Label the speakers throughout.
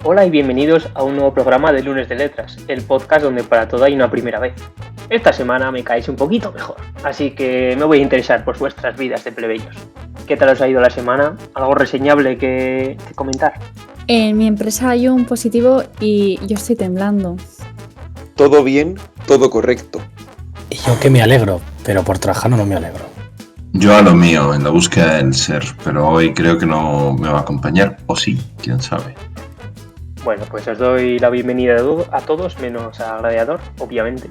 Speaker 1: Hola y bienvenidos a un nuevo programa de Lunes de Letras, el podcast donde para todo hay una primera vez. Esta semana me caéis un poquito mejor, así que me voy a interesar por vuestras vidas de plebeyos. ¿Qué tal os ha ido la semana? ¿Algo reseñable que comentar?
Speaker 2: En mi empresa hay un positivo y yo estoy temblando.
Speaker 3: Todo bien, todo correcto.
Speaker 4: Y yo que me alegro, pero por trabajar no me alegro.
Speaker 5: Yo a lo mío, en la búsqueda del ser, pero hoy creo que no me va a acompañar, o sí, quién sabe.
Speaker 1: Bueno, pues os doy la bienvenida a todos, menos a Gladiador, obviamente.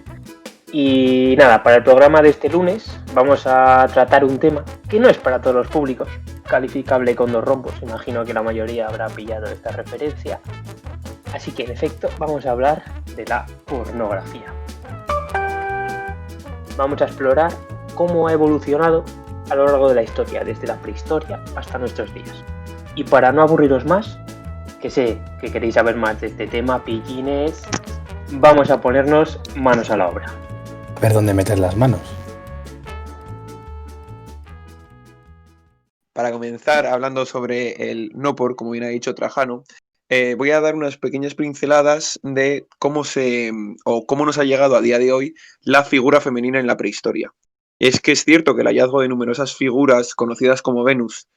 Speaker 1: Y nada, para el programa de este lunes vamos a tratar un tema que no es para todos los públicos, calificable con 2 rombos, imagino que la mayoría habrá pillado esta referencia. Así que en efecto vamos a hablar de la pornografía. Vamos a explorar cómo ha evolucionado a lo largo de la historia, desde la prehistoria hasta nuestros días. Y para no aburriros más, que sé que queréis saber más de este tema, pillines, vamos a ponernos manos a la obra.
Speaker 4: A ver dónde meter las manos.
Speaker 3: Para comenzar, hablando sobre el no por, como bien ha dicho Trajano, voy a dar unas pequeñas pinceladas de cómo nos ha llegado a día de hoy la figura femenina en la prehistoria. Es que es cierto que el hallazgo de numerosas figuras conocidas como Venus,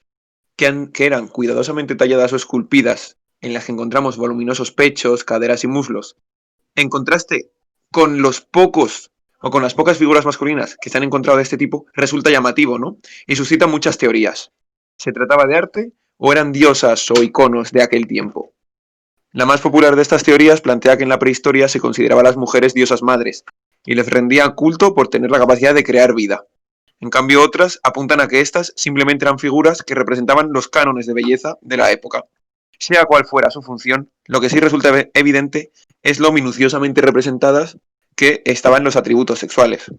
Speaker 3: que eran cuidadosamente talladas o esculpidas, en las que encontramos voluminosos pechos, caderas y muslos, en contraste con las pocas figuras masculinas que se han encontrado de este tipo, resulta llamativo, ¿no? Y suscita muchas teorías. ¿Se trataba de arte o eran diosas o iconos de aquel tiempo? La más popular de estas teorías plantea que en la prehistoria se consideraba a las mujeres diosas madres y les rendía culto por tener la capacidad de crear vida. En cambio, otras apuntan a que estas simplemente eran figuras que representaban los cánones de belleza de la época. Sea cual fuera su función, lo que sí resulta evidente es lo minuciosamente representadas que estaban los atributos sexuales.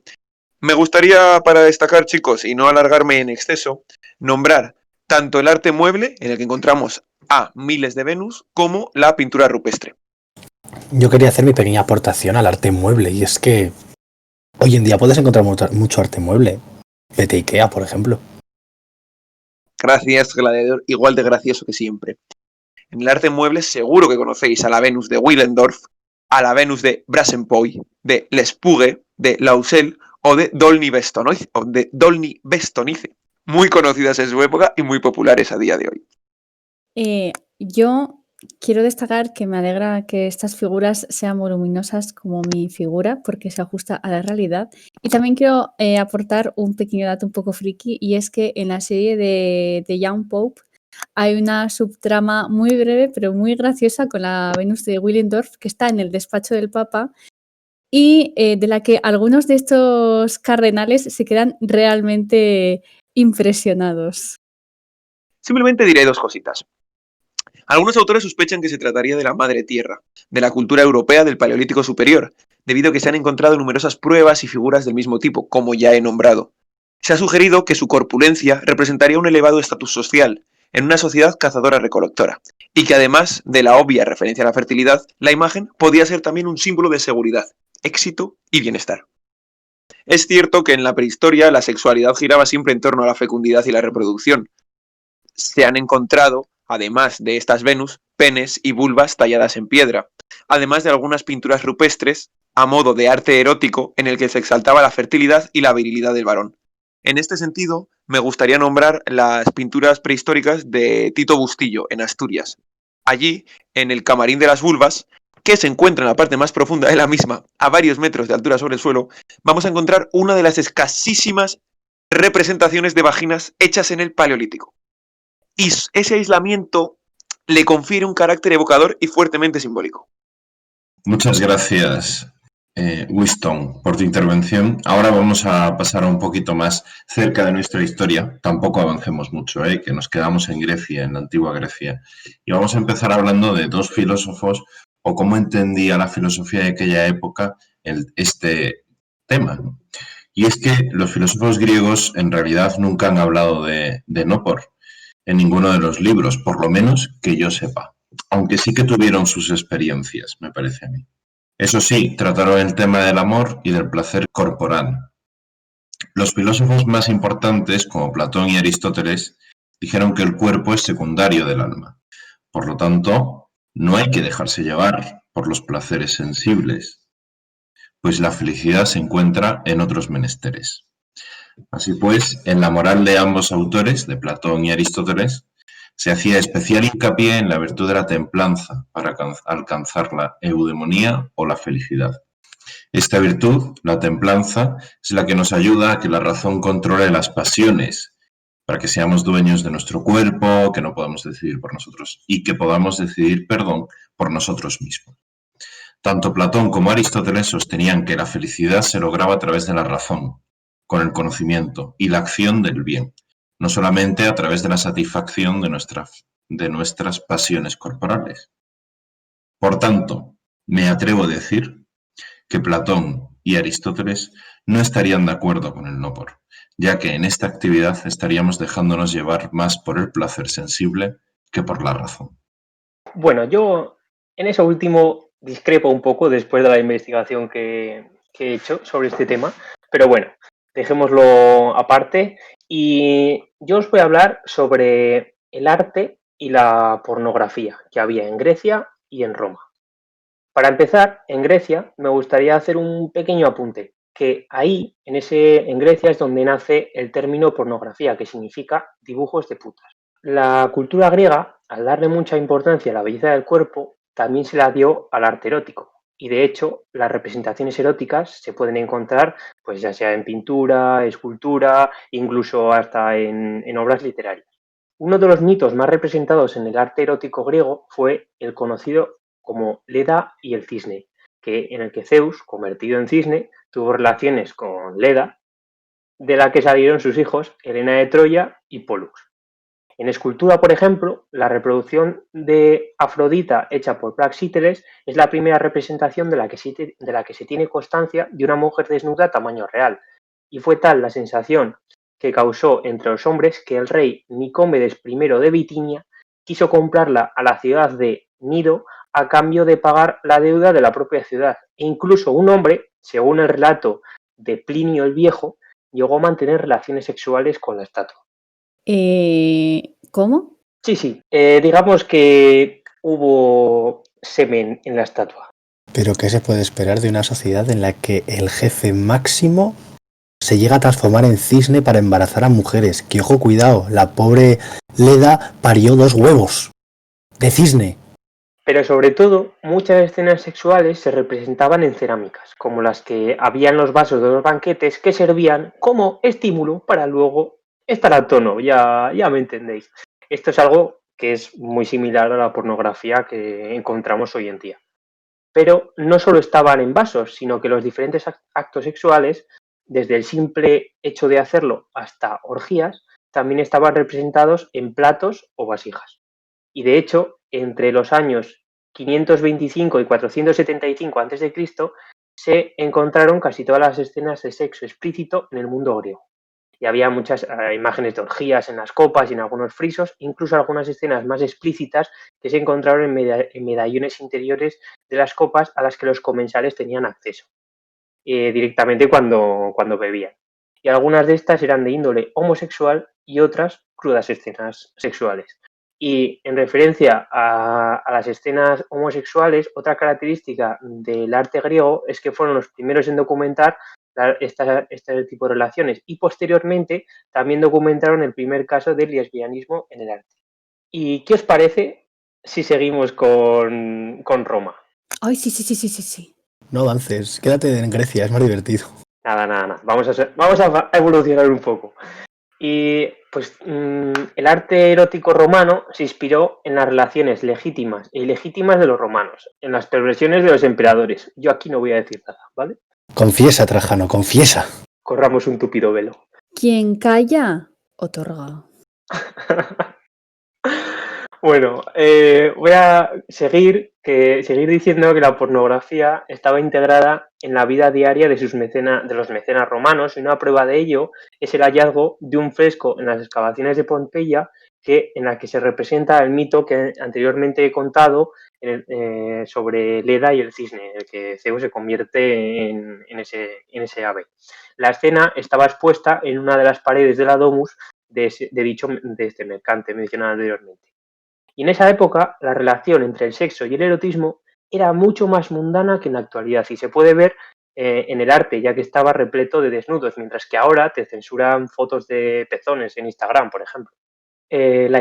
Speaker 3: Me gustaría, para destacar, chicos, y no alargarme en exceso, nombrar tanto el arte mueble, en el que encontramos a miles de Venus, como la pintura rupestre.
Speaker 4: Yo quería hacer mi pequeña aportación al arte mueble, y es que hoy en día puedes encontrar mucho arte mueble. Vete a Ikea, por ejemplo.
Speaker 3: Gracias, Gladiador, igual de gracioso que siempre. En el arte mueble seguro que conocéis a la Venus de Willendorf, a la Venus de Brassenpoy, de Lespugue, de Lausel o de Dolny Bestonice, muy conocidas en su época y muy populares a día de hoy.
Speaker 2: Yo quiero destacar que me alegra que estas figuras sean voluminosas como mi figura, porque se ajusta a la realidad. Y también quiero aportar un pequeño dato un poco friki, y es que en la serie de Young Pope hay una subtrama muy breve pero muy graciosa con la Venus de Willendorf, que está en el despacho del Papa y de la que algunos de estos cardenales se quedan realmente impresionados.
Speaker 3: Simplemente diré 2 cositas. Algunos autores sospechan que se trataría de la madre tierra, de la cultura europea del Paleolítico Superior, debido a que se han encontrado numerosas pruebas y figuras del mismo tipo, como ya he nombrado. Se ha sugerido que su corpulencia representaría un elevado estatus social, en una sociedad cazadora-recolectora, y que además de la obvia referencia a la fertilidad, la imagen podía ser también un símbolo de seguridad, éxito y bienestar. Es cierto que en la prehistoria la sexualidad giraba siempre en torno a la fecundidad y la reproducción. Se han encontrado, además de estas Venus, penes y vulvas talladas en piedra, además de algunas pinturas rupestres a modo de arte erótico en el que se exaltaba la fertilidad y la virilidad del varón. En este sentido, me gustaría nombrar las pinturas prehistóricas de Tito Bustillo, en Asturias. Allí, en el Camarín de las Vulvas, que se encuentra en la parte más profunda de la misma, a varios metros de altura sobre el suelo, vamos a encontrar una de las escasísimas representaciones de vaginas hechas en el Paleolítico. Y ese aislamiento le confiere un carácter evocador y fuertemente simbólico.
Speaker 5: Muchas gracias, Winston, por tu intervención. Ahora vamos a pasar a un poquito más cerca de nuestra historia. Tampoco avancemos mucho, que nos quedamos en Grecia, en la antigua Grecia. Y vamos a empezar hablando de 2 filósofos o cómo entendía la filosofía de aquella época este tema, ¿no? Y es que los filósofos griegos en realidad nunca han hablado de Nópor en ninguno de los libros, por lo menos que yo sepa. Aunque sí que tuvieron sus experiencias, me parece a mí. Eso sí, trataron el tema del amor y del placer corporal. Los filósofos más importantes, como Platón y Aristóteles, Dijeron que el cuerpo es secundario del alma. Por lo tanto, no hay que dejarse llevar por los placeres sensibles, pues la felicidad se encuentra en otros menesteres. Así pues, en la moral de ambos autores, de Platón y Aristóteles, se hacía especial hincapié en la virtud de la templanza para alcanzar la eudemonía o la felicidad. Esta virtud, la templanza, es la que nos ayuda a que la razón controle las pasiones, para que seamos dueños de nuestro cuerpo, que no podamos decidir por nosotros y que podamos decidir, por nosotros mismos. Tanto Platón como Aristóteles sostenían que la felicidad se lograba a través de la razón, con el conocimiento y la acción del bien, no solamente a través de la satisfacción de nuestras pasiones corporales. Por tanto, me atrevo a decir que Platón y Aristóteles no estarían de acuerdo con el no por, ya que en esta actividad estaríamos dejándonos llevar más por el placer sensible que por la razón.
Speaker 1: Bueno, yo en eso último discrepo un poco después de la investigación que he hecho sobre este tema, pero bueno, dejémoslo aparte y yo os voy a hablar sobre el arte y la pornografía que había en Grecia y en Roma. Para empezar, en Grecia me gustaría hacer un pequeño apunte, que ahí, en Grecia, es donde nace el término pornografía, que significa dibujos de putas. La cultura griega, al darle mucha importancia a la belleza del cuerpo, también se la dio al arte erótico. Y de hecho, las representaciones eróticas se pueden encontrar, pues ya sea en pintura, escultura, incluso hasta en obras literarias. Uno de los mitos más representados en el arte erótico griego fue el conocido como Leda y el cisne, en el que Zeus, convertido en cisne, tuvo relaciones con Leda, de la que salieron sus hijos Helena de Troya y Pólux. En escultura, por ejemplo, la reproducción de Afrodita hecha por Praxíteles es la primera representación de la que se tiene constancia de una mujer desnuda a tamaño real, y fue tal la sensación que causó entre los hombres que el rey Nicómedes I de Bitinia quiso comprarla a la ciudad de Gnido a cambio de pagar la deuda de la propia ciudad. E incluso un hombre, según el relato de Plinio el Viejo, llegó a mantener relaciones sexuales con la estatua.
Speaker 2: ¿Cómo?
Speaker 1: Sí. Digamos que hubo semen en la estatua.
Speaker 4: Pero ¿qué se puede esperar de una sociedad en la que el jefe máximo se llega a transformar en cisne para embarazar a mujeres? Que ojo, cuidado, la pobre Leda parió 2 huevos de cisne.
Speaker 1: Pero sobre todo, muchas escenas sexuales se representaban en cerámicas, como las que había en los vasos de los banquetes que servían como estímulo para luego estar a tono, ya me entendéis. Esto es algo que es muy similar a la pornografía que encontramos hoy en día. Pero no solo estaban en vasos, sino que los diferentes actos sexuales, desde el simple hecho de hacerlo hasta orgías, también estaban representados en platos o vasijas. Y de hecho, entre los años 525 y 475 a.C., se encontraron casi todas las escenas de sexo explícito en el mundo griego. Y había muchas imágenes de orgías en las copas y en algunos frisos, incluso algunas escenas más explícitas que se encontraron en medallones interiores de las copas a las que los comensales tenían acceso directamente cuando bebían. Y algunas de estas eran de índole homosexual y otras crudas escenas sexuales. Y en referencia a las escenas homosexuales, otra característica del arte griego es que fueron los primeros en documentar este tipo de relaciones y posteriormente también documentaron el primer caso del lesbianismo en el arte. ¿Y qué os parece si seguimos con Roma?
Speaker 2: Ay, sí.
Speaker 4: No avances, quédate en Grecia, es más divertido.
Speaker 1: Nada. Vamos a evolucionar un poco. Y pues el arte erótico romano se inspiró en las relaciones legítimas e ilegítimas de los romanos, en las perversiones de los emperadores. Yo aquí no voy a decir nada, ¿vale?
Speaker 4: Confiesa, Trajano, confiesa.
Speaker 1: Corramos un tupido velo.
Speaker 2: Quien calla, otorga.
Speaker 1: Bueno, voy a seguir diciendo que la pornografía estaba integrada en la vida diaria de los mecenas romanos, y una prueba de ello es el hallazgo de un fresco en las excavaciones de Pompeya en la que se representa el mito que anteriormente he contado sobre Leda y el cisne, en el que Zeus se convierte en ese ave. La escena estaba expuesta en una de las paredes de la domus de este mercante mencionado anteriormente. Y en esa época, la relación entre el sexo y el erotismo era mucho más mundana que en la actualidad, y se puede ver en el arte, ya que estaba repleto de desnudos, mientras que ahora te censuran fotos de pezones en Instagram, por ejemplo. La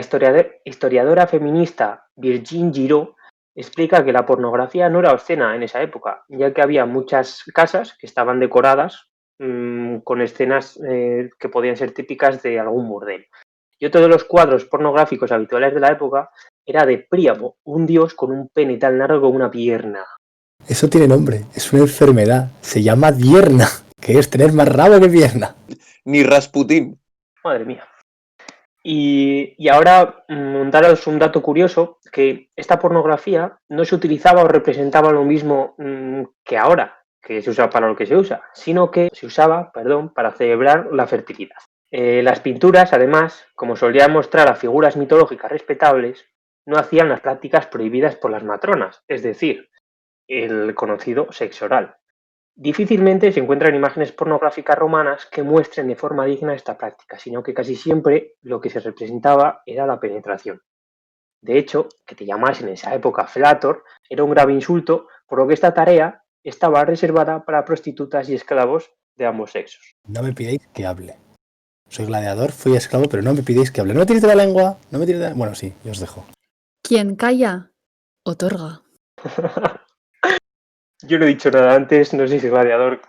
Speaker 1: historiadora feminista Virginie Giraud explica que la pornografía no era obscena en esa época, ya que había muchas casas que estaban decoradas con escenas que podían ser típicas de algún burdel. Y otro de los cuadros pornográficos habituales de la época era de Príamo, un dios con un pene tan largo como una pierna.
Speaker 4: Eso tiene nombre, es una enfermedad. Se llama dierna, que es tener más rabo que pierna.
Speaker 3: Ni Rasputín.
Speaker 1: Madre mía. Y ahora daros un dato curioso, que esta pornografía no se utilizaba o representaba lo mismo que ahora, que se usa para lo que se usa, sino que se usaba, para celebrar la fertilidad. Las pinturas, además, como solían mostrar a figuras mitológicas respetables, no hacían las prácticas prohibidas por las matronas, es decir, el conocido sexo oral. Difícilmente se encuentran imágenes pornográficas romanas que muestren de forma digna esta práctica, sino que casi siempre lo que se representaba era la penetración. De hecho, que te llamasen en esa época felator era un grave insulto, por lo que esta tarea estaba reservada para prostitutas y esclavos de ambos sexos.
Speaker 4: No me pidáis que hable. Soy gladiador, fui esclavo, pero no me pidáis que hable. No me tiréis de la lengua, no me tiréis de la... Bueno, sí, yo os dejo.
Speaker 2: Quien calla, otorga.
Speaker 1: Yo no he dicho nada antes, no sé si Gladiador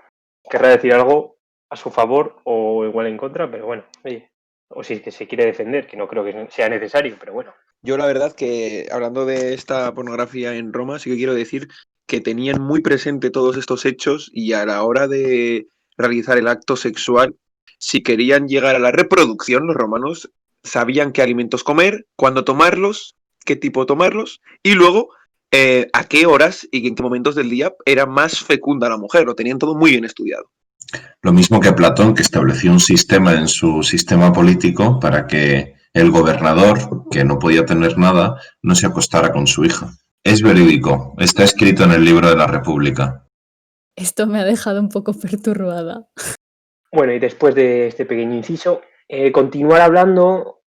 Speaker 1: querrá decir algo a su favor o igual en contra, pero bueno, oye, o si es que se quiere defender, que no creo que sea necesario, pero bueno.
Speaker 3: Yo la verdad que hablando de esta pornografía en Roma, sí que quiero decir que tenían muy presente todos estos hechos y a la hora de realizar el acto sexual, si querían llegar a la reproducción, los romanos sabían qué alimentos comer, cuándo tomarlos, qué tipo tomarlos y luego a qué horas y en qué momentos del día era más fecunda la mujer. Lo tenían todo muy bien estudiado.
Speaker 5: Lo mismo que Platón, que estableció un sistema en su sistema político para que el gobernador, que no podía tener nada, no se acostara con su hija. Es verídico, está escrito en el libro de la República.
Speaker 2: Esto me ha dejado un poco perturbada.
Speaker 1: Bueno, y después de este pequeño inciso, continuar hablando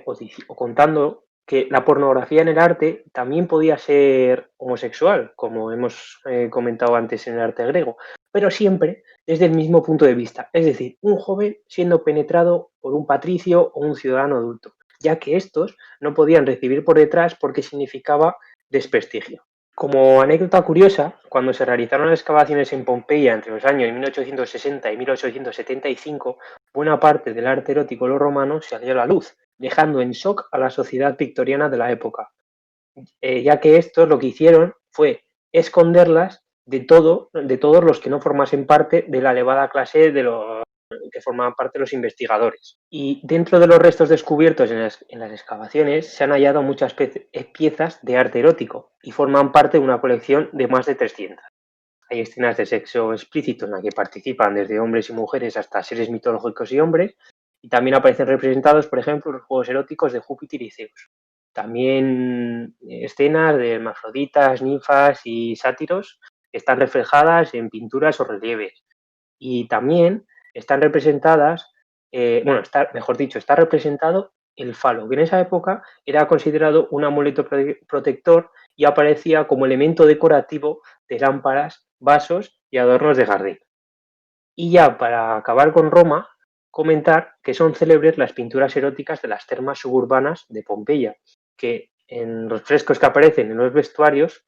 Speaker 1: o contando que la pornografía en el arte también podía ser homosexual, como hemos comentado antes en el arte griego, pero siempre desde el mismo punto de vista, es decir, un joven siendo penetrado por un patricio o un ciudadano adulto, ya que estos no podían recibir por detrás porque significaba desprestigio. Como anécdota curiosa, cuando se realizaron las excavaciones en Pompeya entre los años 1860 y 1875, buena parte del arte erótico de los romanos salió a la luz, dejando en shock a la sociedad victoriana de la época, ya que estos lo que hicieron fue esconderlas de todos los que no formasen parte de la elevada clase de los que formaban parte de los investigadores. Y dentro de los restos descubiertos en las excavaciones se han hallado muchas piezas de arte erótico y forman parte de una colección de más de 300. Hay escenas de sexo explícito en las que participan desde hombres y mujeres hasta seres mitológicos y hombres, y también aparecen representados, por ejemplo, los juegos eróticos de Júpiter y Zeus. También escenas de hermafroditas, ninfas y sátiros están reflejadas en pinturas o relieves. Y también están representadas, está representado el falo, que en esa época era considerado un amuleto protector y aparecía como elemento decorativo de lámparas, vasos y adornos de jardín. Y ya para acabar con Roma, comentar que son célebres las pinturas eróticas de las termas suburbanas de Pompeya, que en los frescos que aparecen en los vestuarios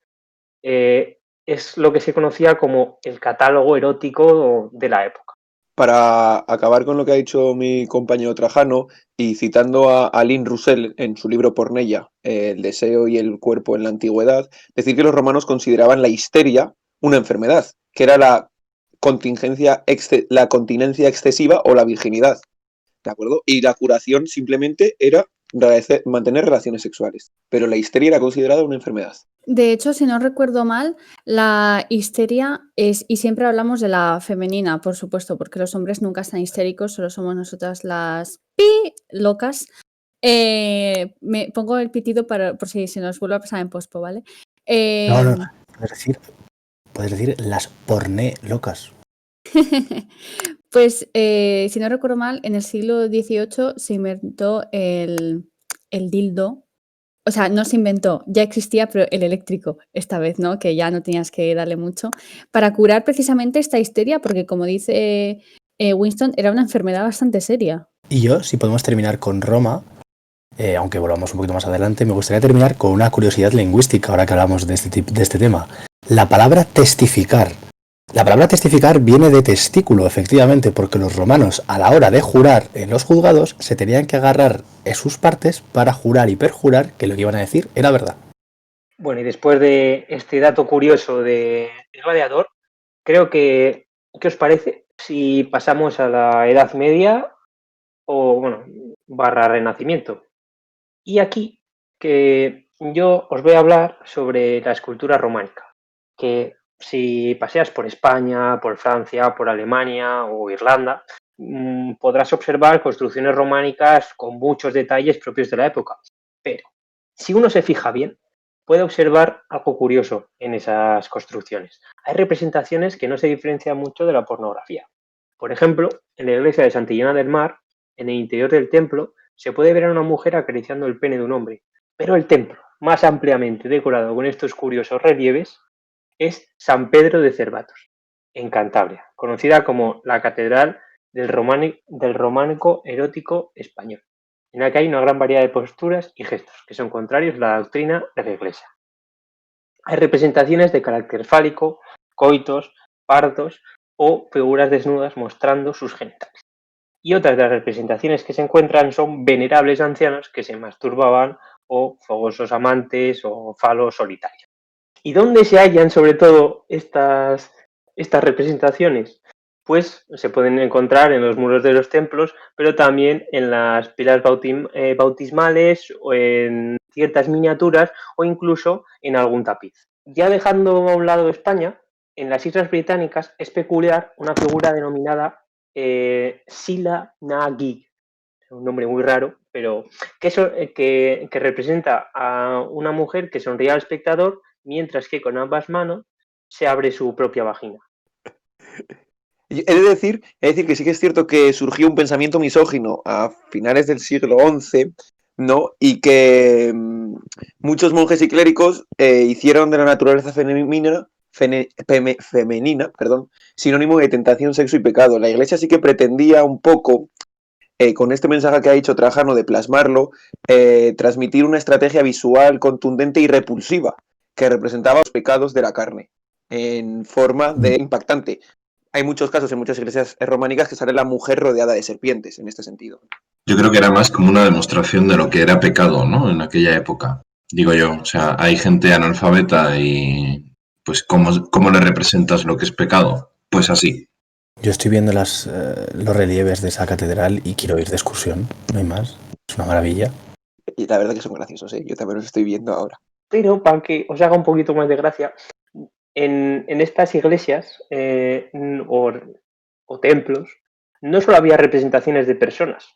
Speaker 1: es lo que se conocía como el catálogo erótico de la época.
Speaker 3: Para acabar con lo que ha dicho mi compañero Trajano y citando a Alain Roussel en su libro Porneia, El deseo y el cuerpo en la antigüedad, decir que los romanos consideraban la histeria una enfermedad, que era la continencia excesiva o la virginidad, ¿de acuerdo? Y la curación simplemente era mantener relaciones sexuales, pero la histeria era considerada una enfermedad.
Speaker 2: De hecho, si no recuerdo mal, la histeria es, y siempre hablamos de la femenina, por supuesto, porque los hombres nunca están histéricos, solo somos nosotras las locas. Me pongo el pitido por si se nos vuelve a pasar en pospo, ¿vale?
Speaker 4: No, puedes decir las porné locas.
Speaker 2: Pues, si no recuerdo mal, en el siglo XVIII se inventó el dildo. O sea, no se inventó, ya existía, pero el eléctrico esta vez, ¿no? Que ya no tenías que darle mucho. Para curar precisamente esta histeria, porque como dice Winston, era una enfermedad bastante seria.
Speaker 4: Y yo, si podemos terminar con Roma, aunque volvamos un poquito más adelante, me gustaría terminar con una curiosidad lingüística, ahora que hablamos de este tema. La palabra testificar. La palabra testificar viene de testículo, efectivamente, porque los romanos, a la hora de jurar en los juzgados, se tenían que agarrar en sus partes para jurar y perjurar que lo que iban a decir era verdad.
Speaker 1: Bueno, y después de este dato curioso de Gladiador, creo que, ¿qué os parece si pasamos a la Edad Media o, bueno, barra Renacimiento? Y aquí que yo os voy a hablar sobre la escultura románica, que si paseas por España, por Francia, por Alemania o Irlanda, podrás observar construcciones románicas con muchos detalles propios de la época. Pero si uno se fija bien, puede observar algo curioso en esas construcciones. Hay representaciones que no se diferencian mucho de la pornografía. Por ejemplo, en la iglesia de Santillana del Mar, en el interior del templo, se puede ver a una mujer acariciando el pene de un hombre. Pero el templo, más ampliamente decorado con estos curiosos relieves, es San Pedro de Cervatos, en Cantabria, conocida como la Catedral del Románico Erótico Español, en la que hay una gran variedad de posturas y gestos que son contrarios a la doctrina de la Iglesia. Hay representaciones de carácter fálico, coitos, partos o figuras desnudas mostrando sus genitales. Y otras de las representaciones que se encuentran son venerables ancianos que se masturbaban o fogosos amantes o falos solitarios. ¿Y dónde se hallan sobre todo estas representaciones? Pues se pueden encontrar en los muros de los templos, pero también en las pilas bautismales o en ciertas miniaturas o incluso en algún tapiz. Ya dejando a un lado España, en las Islas Británicas es peculiar una figura denominada Sila Nagi, un nombre muy raro, pero que representa a una mujer que sonríe al espectador mientras que con ambas manos se abre su propia vagina.
Speaker 3: He de decir que sí que es cierto que surgió un pensamiento misógino a finales del siglo XI, ¿no? Y que muchos monjes y clérigos hicieron de la naturaleza femenina, sinónimo de tentación, sexo y pecado. La Iglesia sí que pretendía un poco, con este mensaje que ha dicho Trajano de plasmarlo, transmitir una estrategia visual contundente y repulsiva que representaba los pecados de la carne en forma de impactante. Hay muchos casos en muchas iglesias románicas que sale la mujer rodeada de serpientes en este sentido.
Speaker 5: Yo creo que era más como una demostración de lo que era pecado, ¿no? En aquella época. Digo yo, o sea, hay gente analfabeta y pues ¿cómo le representas lo que es pecado? Pues así.
Speaker 4: Yo estoy viendo los relieves de esa catedral y quiero ir de excursión, no hay más. Es una maravilla.
Speaker 3: Y la verdad que son graciosos, ¿eh? Yo también los estoy viendo ahora.
Speaker 1: Pero para que os haga un poquito más de gracia, en estas iglesias o templos no solo había representaciones de personas,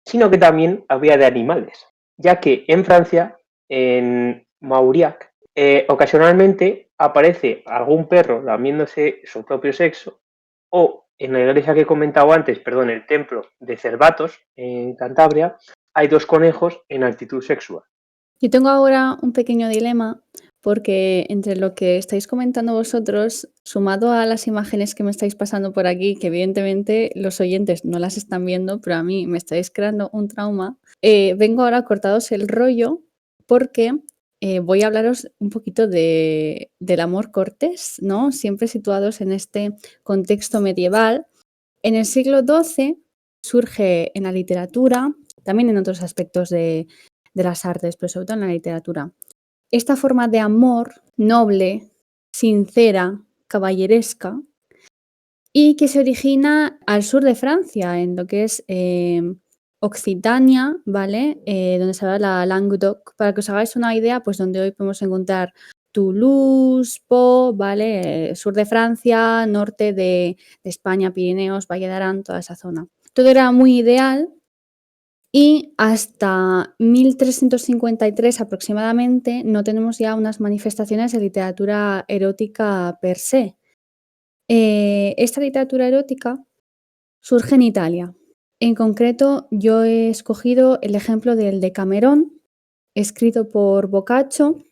Speaker 1: sino que también había de animales, ya que en Francia, en Mauriac, ocasionalmente aparece algún perro lamiéndose su propio sexo, o en la iglesia que he comentado antes, perdón, el templo de Cervatos, en Cantabria, hay 2 conejos en actitud sexual.
Speaker 2: Yo tengo ahora un pequeño dilema porque entre lo que estáis comentando vosotros, sumado a las imágenes que me estáis pasando por aquí, que evidentemente los oyentes no las están viendo, pero a mí me estáis creando un trauma, vengo ahora a cortaros el rollo porque voy a hablaros un poquito del amor cortés, ¿no? Siempre situados en este contexto medieval. En el siglo XII surge en la literatura, también en otros aspectos de las artes, pero sobre todo en la literatura, esta forma de amor noble, sincera, caballeresca, y que se origina al sur de Francia, en lo que es Occitania, ¿vale? Donde se habla la Languedoc. Para que os hagáis una idea, pues donde hoy podemos encontrar Toulouse, Pau, ¿vale? Sur de Francia, norte de España, Pirineos, Valle de Arán, toda esa zona. Todo era muy ideal. Y hasta 1353 aproximadamente no tenemos ya unas manifestaciones de literatura erótica per se. Esta literatura erótica surge en Italia. En concreto, yo he escogido el ejemplo del Decamerón, escrito por Boccaccio.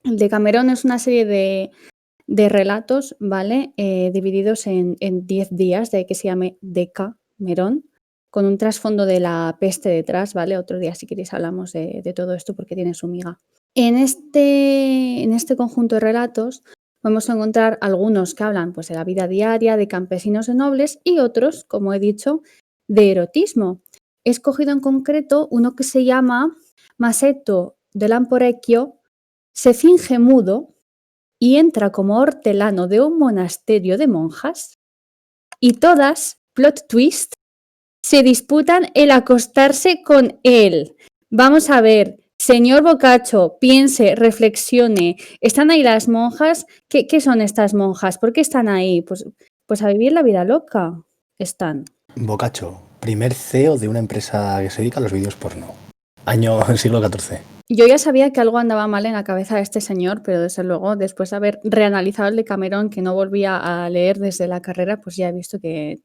Speaker 2: El Decamerón es una serie de relatos, ¿vale? Divididos en 10 días, de ahí que se llame Decamerón, con un trasfondo de la peste detrás, ¿vale? Otro día, si queréis, hablamos de todo esto porque tiene su miga. En este conjunto de relatos vamos a encontrar algunos que hablan pues, de la vida diaria, de campesinos, de nobles, y otros, como he dicho, de erotismo. He escogido en concreto uno que se llama Masetto de Lamporecchio se finge mudo y entra como hortelano de un monasterio de monjas y todas, plot twist, se disputan el acostarse con él. Vamos a ver, señor Boccaccio, piense, reflexione. ¿Están ahí las monjas? ¿Qué son estas monjas? ¿Por qué están ahí? Pues a vivir la vida loca están.
Speaker 4: Boccaccio, primer CEO de una empresa que se dedica a los vídeos porno. Año siglo XIV.
Speaker 2: Yo ya sabía que algo andaba mal en la cabeza de este señor, pero desde luego, después de haber reanalizado el Decamerón, que no volvía a leer desde la carrera, pues ya he visto que...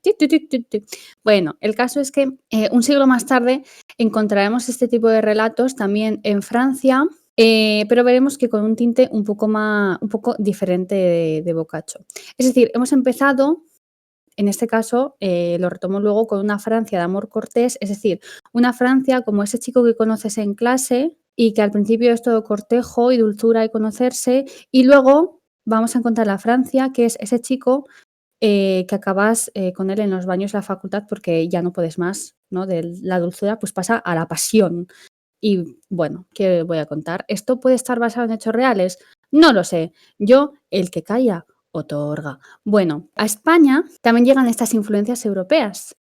Speaker 2: Bueno, el caso es que un siglo más tarde encontraremos este tipo de relatos también en Francia, pero veremos que con un tinte un poco diferente de Boccaccio. Es decir, hemos empezado... En este caso, lo retomo luego con una Francia de amor cortés, es decir, una Francia como ese chico que conoces en clase y que al principio es todo cortejo y dulzura y conocerse, y luego vamos a encontrar la Francia que es ese chico que acabas con él en los baños de la facultad porque ya no puedes más, ¿no? De la dulzura pues pasa a la pasión. Y bueno, ¿qué voy a contar? ¿Esto puede estar basado en hechos reales? No lo sé. Yo, el que calla, otorga. Bueno, a España también llegan estas influencias europeas.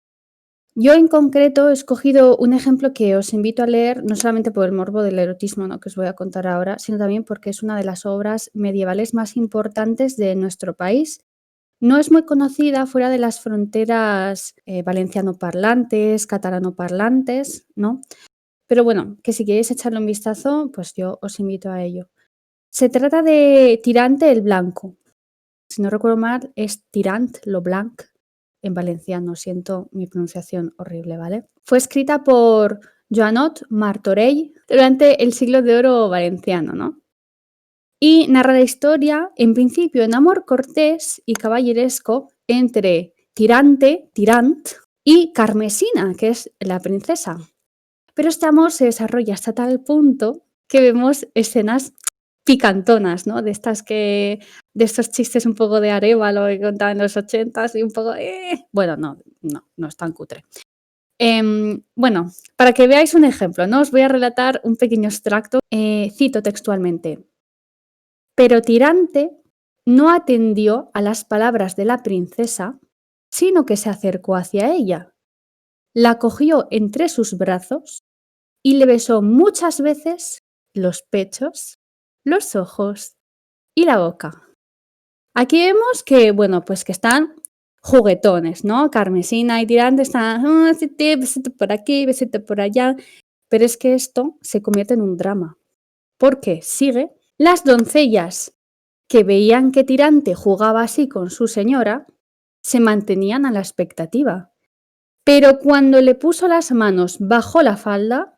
Speaker 2: Yo en concreto he escogido un ejemplo que os invito a leer, no solamente por el morbo del erotismo, ¿no?, que os voy a contar ahora, sino también porque es una de las obras medievales más importantes de nuestro país. No es muy conocida fuera de las fronteras valencianoparlantes, catalanoparlantes, ¿no? Pero bueno, que si queréis echarle un vistazo, pues yo os invito a ello. Se trata de Tirante el Blanco. Si no recuerdo mal, es Tirant lo Blanc en valenciano. Siento mi pronunciación horrible, ¿vale? Fue escrita por Joanot Martorell durante el siglo de oro valenciano, ¿no? Y narra la historia, en principio, en amor cortés y caballeresco entre Tirant, y Carmesina, que es la princesa. Pero este amor se desarrolla hasta tal punto que vemos escenas picantonas, ¿no? De estos chistes un poco de Arévalo que contaban en los 80s y un poco... Bueno, no es tan cutre. Bueno, para que veáis un ejemplo, ¿no? Os voy a relatar un pequeño extracto. Cito textualmente. Pero Tirante no atendió a las palabras de la princesa, sino que se acercó hacia ella, la cogió entre sus brazos y le besó muchas veces los pechos, los ojos y la boca. Aquí vemos que, bueno, pues que están juguetones, ¿no? Carmesina y Tirante están, besito por aquí, besito por allá, pero es que esto se convierte en un drama, porque sigue, las doncellas que veían que Tirante jugaba así con su señora, se mantenían a la expectativa, pero cuando le puso las manos bajo la falda,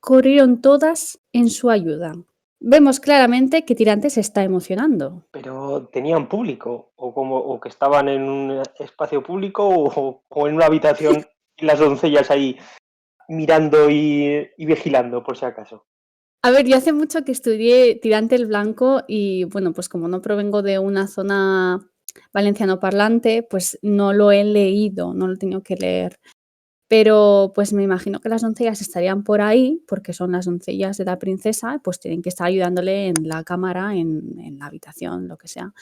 Speaker 2: corrieron todas en su ayuda. Vemos claramente que Tirante se está emocionando.
Speaker 1: Pero tenían público, o que estaban en un espacio público o en una habitación y las doncellas ahí mirando y vigilando por si acaso.
Speaker 2: A ver, yo hace mucho que estudié Tirante el Blanco y bueno, pues como no provengo de una zona valenciano parlante, pues no lo he leído, no lo he tenido que leer. Pero pues me imagino que las doncellas estarían por ahí, porque son las doncellas de la princesa, pues tienen que estar ayudándole en la cámara, en la habitación, lo que sea.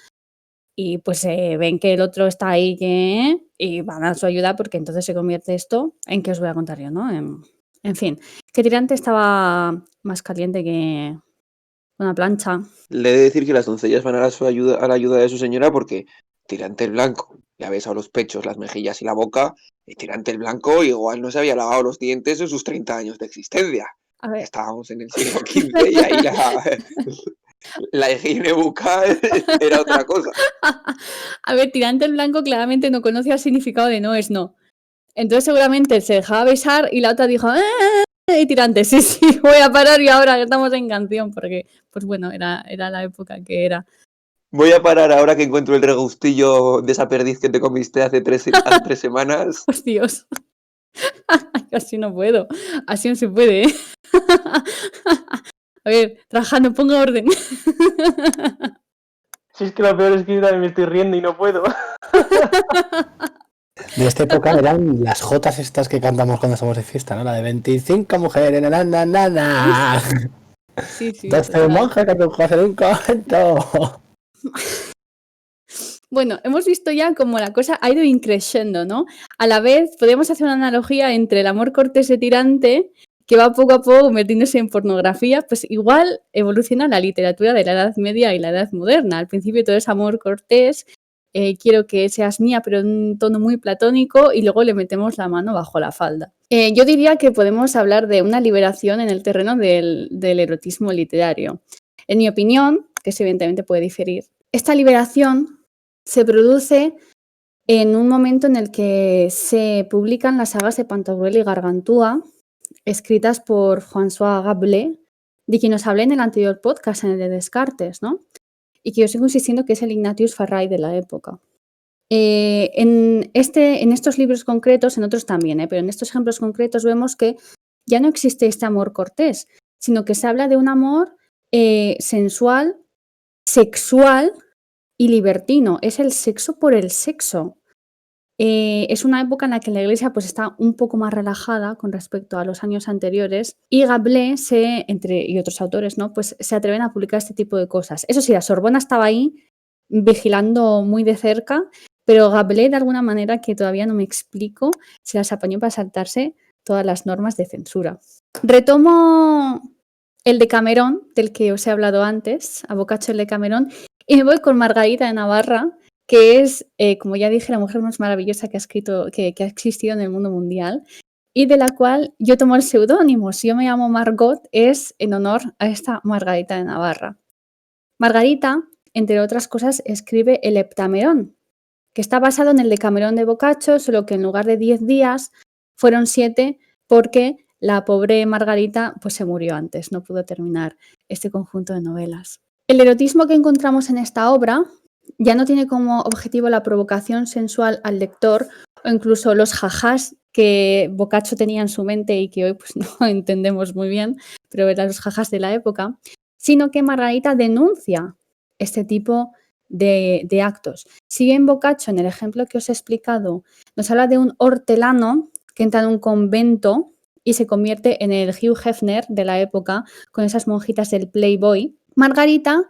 Speaker 2: Y pues ven que el otro está ahí y van a su ayuda porque entonces se convierte esto en que os voy a contar yo, ¿no? En fin, que Tirante estaba más caliente que una plancha.
Speaker 3: Le he de decir que las doncellas van a la ayuda de su señora porque Tirante el Blanco le ha besado los pechos, las mejillas y la boca, y Tirante el Blanco igual no se había lavado los dientes en sus 30 años de existencia.
Speaker 2: A ver,
Speaker 3: Estábamos en el siglo XV y ahí la higiene bucal era otra cosa.
Speaker 2: A ver, tirante el blanco claramente no conocía el significado de no es no. Entonces seguramente se dejaba besar y la otra dijo, y tirante, sí, voy a parar y ahora que estamos en canción, porque, pues bueno, era la época que era.
Speaker 3: Voy a parar ahora que encuentro el regustillo de esa perdiz que te comiste hace 3 semanas.
Speaker 2: Pues Dios, así no puedo, así no se puede, ¿eh? A ver, trabajando, ponga orden.
Speaker 1: Si es que lo peor es que yo también me estoy riendo y no puedo.
Speaker 4: De esta época eran las jotas estas que cantamos cuando estamos de fiesta, ¿no? La de 25 mujeres, na.
Speaker 2: Sí,
Speaker 4: 12
Speaker 2: total.
Speaker 4: monjes que tú hacer un convento.
Speaker 2: Bueno, hemos visto ya cómo la cosa ha ido increciendo, ¿no? A la vez podemos hacer una analogía entre el amor cortés de tirante, que va poco a poco convirtiéndose en pornografía, pues igual evoluciona la literatura de la Edad Media y la Edad Moderna. Al principio todo es amor cortés, quiero que seas mía, pero en un tono muy platónico, y luego le metemos la mano bajo la falda. Yo diría que podemos hablar de una liberación en el terreno del erotismo literario. En mi opinión, que evidentemente puede diferir, esta liberación se produce en un momento en el que se publican las sagas de Pantagruel y Gargantúa, escritas por François Rabelais, de quien os hablé en el anterior podcast, en el de Descartes, ¿no? Y que yo sigo insistiendo que es el Ignatius Farray de la época. En estos libros concretos, en otros también, pero en estos ejemplos concretos vemos que ya no existe este amor cortés, sino que se habla de un amor sensual, sexual y libertino. Es el sexo por el sexo. Es una época en la que la Iglesia pues, está un poco más relajada con respecto a los años anteriores, y Rabelais y otros autores, ¿no? Pues se atreven a publicar este tipo de cosas. Eso sí, la Sorbona estaba ahí vigilando muy de cerca, pero Rabelais, de alguna manera que todavía no me explico, se las apañó para saltarse todas las normas de censura. Retomo el Decamerón, del que os he hablado antes, a Boccaccio el Decamerón, y me voy con Margarita de Navarra, que es, como ya dije, la mujer más maravillosa que ha existido en el mundo mundial, y de la cual yo tomo el seudónimo. Si yo me llamo Margot, es en honor a esta Margarita de Navarra. Margarita, entre otras cosas, escribe el Heptamerón, que está basado en el Decamerón de Boccaccio, solo que en lugar de 10 días fueron 7, porque la pobre Margarita pues, se murió antes, no pudo terminar este conjunto de novelas. El erotismo que encontramos en esta obra ya no tiene como objetivo la provocación sensual al lector, o incluso los jajás que Boccaccio tenía en su mente y que hoy pues, no entendemos muy bien, pero eran los jajás de la época, sino que Margarita denuncia este tipo de actos. Si bien Boccaccio, en el ejemplo que os he explicado, nos habla de un hortelano que entra en un convento y se convierte en el Hugh Hefner de la época, con esas monjitas del Playboy, Margarita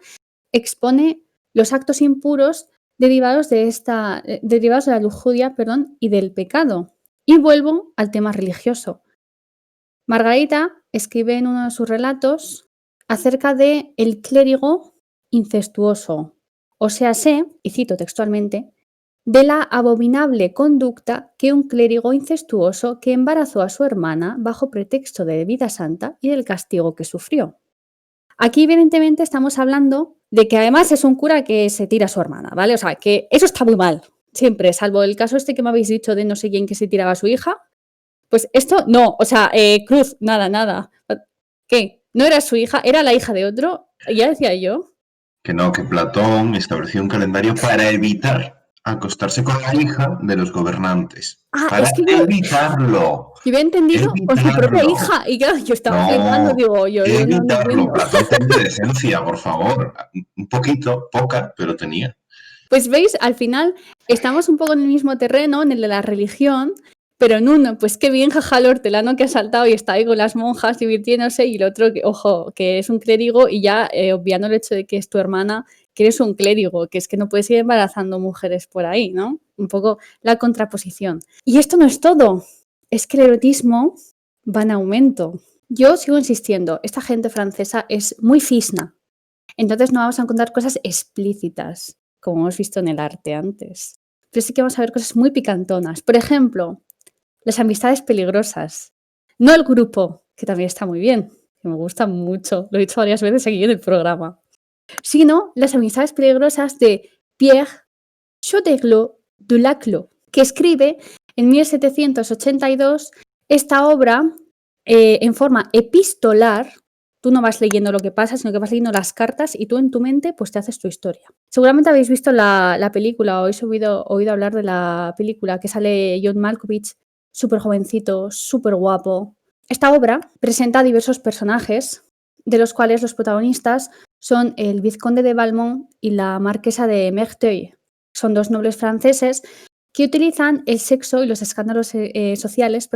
Speaker 2: expone los actos impuros derivados de la lujuria, y del pecado. Y vuelvo al tema religioso. Margarita escribe en uno de sus relatos acerca de el clérigo incestuoso, o sea, y cito textualmente, de la abominable conducta que un clérigo incestuoso que embarazó a su hermana bajo pretexto de vida santa y del castigo que sufrió. Aquí, evidentemente, estamos hablando de que además es un cura que se tira a su hermana, ¿vale? O sea, que eso está muy mal, siempre, salvo el caso este que me habéis dicho de no sé quién que se tiraba a su hija. Pues esto no, o sea, Cruz, nada. ¿Qué? ¿No era su hija? ¿Era la hija de otro? Ya decía yo.
Speaker 5: Que no, que Platón estableció un calendario para evitar acostarse con la hija de los gobernantes. Para
Speaker 2: Es que yo
Speaker 5: evitarlo.
Speaker 2: había entendido con su propia hija. Y claro, yo estaba flipando, digo, yo no
Speaker 5: evitarlo.
Speaker 2: entiendo.
Speaker 5: Platón tenía decencia, por favor. Un poquito, poca, pero tenía.
Speaker 2: Pues veis, al final estamos un poco en el mismo terreno, en el de la religión, pero en uno, pues qué bien, jaja, el hortelano que ha saltado y está ahí con las monjas divirtiéndose, y el otro, ojo, que es un clérigo, y ya obviando el hecho de que es tu hermana, que eres un clérigo, que es que no puedes ir embarazando mujeres por ahí, ¿no? Un poco la contraposición. Y esto no es todo, es que el erotismo va en aumento. Yo sigo insistiendo, esta gente francesa es muy fisna, entonces no vamos a encontrar cosas explícitas, como hemos visto en el arte antes. Pero sí que vamos a ver cosas muy picantonas. Por ejemplo, las amistades peligrosas. No el grupo, que también está muy bien, que me gusta mucho. Lo he dicho varias veces aquí en el programa. sino Las amistades peligrosas de Pierre Choderlos de Laclos, que escribe en 1782 esta obra en forma epistolar. Tú no vas leyendo lo que pasa, sino que vas leyendo las cartas y tú en tu mente pues te haces tu historia. Seguramente habéis visto la película o habéis oído hablar de la película que sale John Malkovich, súper jovencito, súper guapo. Esta obra presenta diversos personajes, de los cuales los protagonistas son el vizconde de Valmont y la marquesa de Merteuil. Son dos nobles franceses que utilizan el sexo y los escándalos sociales,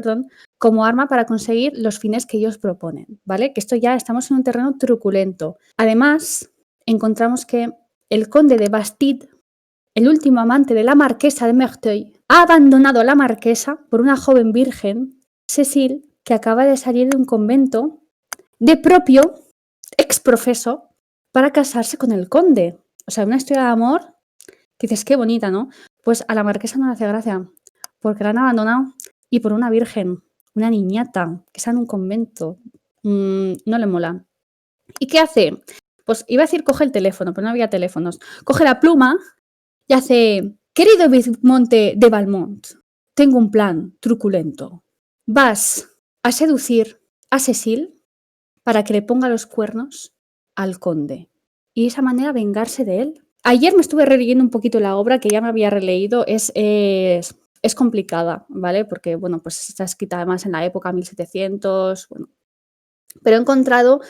Speaker 2: como arma para conseguir los fines que ellos proponen, ¿vale? Que esto ya estamos en un terreno truculento. Además, encontramos que el conde de Bastide, el último amante de la marquesa de Merteuil, ha abandonado a la marquesa por una joven virgen, Cécile, que acaba de salir de un convento de propio exprofeso para casarse con el conde. O sea, una historia de amor que dices, qué bonita, ¿no? Pues a la marquesa no le hace gracia, porque la han abandonado y por una virgen, una niñata, que está en un convento. No le mola. ¿Y qué hace? Pues iba a decir coge el teléfono, pero no había teléfonos. Coge la pluma y hace, querido vizconde de Valmont, tengo un plan truculento. Vas a seducir a Cécile para que le ponga los cuernos al conde y de esa manera vengarse de él. Ayer me estuve releyendo un poquito la obra que ya me había releído. Es complicada, ¿vale? Porque, bueno, pues está escrita además en la época 1700, bueno. Pero he encontrado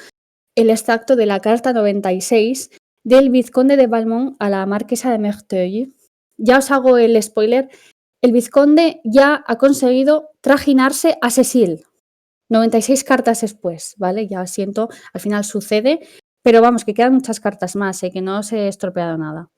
Speaker 2: el extracto de la carta 96 del vizconde de Valmont a la marquesa de Merteuil. Ya os hago el spoiler. El vizconde ya ha conseguido trajinarse a Cécile. 96 cartas después, ¿vale? Ya siento, al final sucede, pero vamos, que quedan muchas cartas más, que no se ha estropeado nada.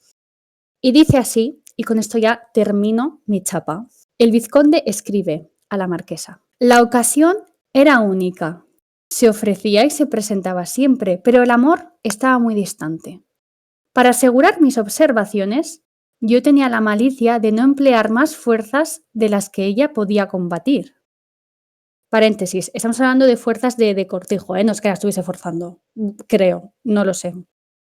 Speaker 2: Y dice así, y con esto ya termino mi chapa. El vizconde escribe a la marquesa. La ocasión era única. Se ofrecía y se presentaba siempre, pero el amor estaba muy distante. Para asegurar mis observaciones, yo tenía la malicia de no emplear más fuerzas de las que ella podía combatir. Paréntesis, estamos hablando de fuerzas de cortijo, no es que la estuviese forzando, creo, no lo sé.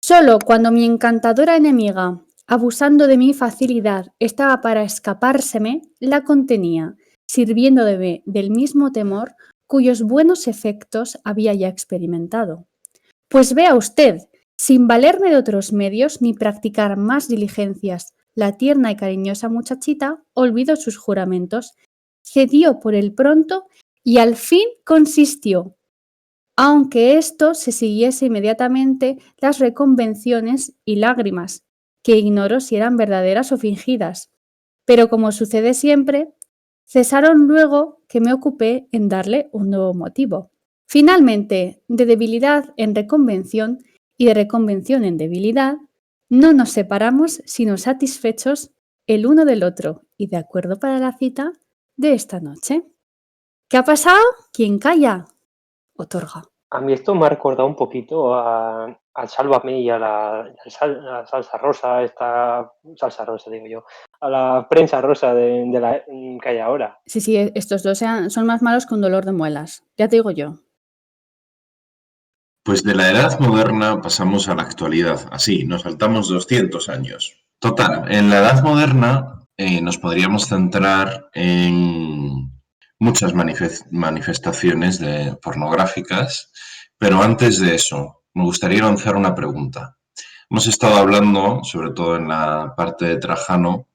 Speaker 2: Solo cuando mi encantadora enemiga, abusando de mi facilidad, estaba para escapárseme, la contenía, sirviéndome del mismo temor cuyos buenos efectos había ya experimentado. Pues vea usted, sin valerme de otros medios ni practicar más diligencias, la tierna y cariñosa muchachita olvidó sus juramentos, cedió por el pronto y al fin consistió, aunque esto se siguiese inmediatamente las reconvenciones y lágrimas, que ignoro si eran verdaderas o fingidas, pero como sucede siempre, cesaron luego que me ocupé en darle un nuevo motivo. Finalmente, de debilidad en reconvención y de reconvención en debilidad, no nos separamos sino satisfechos el uno del otro y de acuerdo para la cita de esta noche. ¿Qué ha pasado? ¿Quién calla? Otorga.
Speaker 1: A mí esto me ha recordado un poquito al Sálvame y a la salsa rosa, salsa rosa digo yo, a la prensa rosa de la que hay ahora.
Speaker 2: Sí, estos dos son más malos que un dolor de muelas, ya te digo yo.
Speaker 5: Pues de la edad moderna pasamos a la actualidad, así, nos saltamos 200 años. Total, en la edad moderna nos podríamos centrar en muchas manifestaciones pornográficas, pero antes de eso, me gustaría lanzar una pregunta. Hemos estado hablando, sobre todo en la parte de Trajano,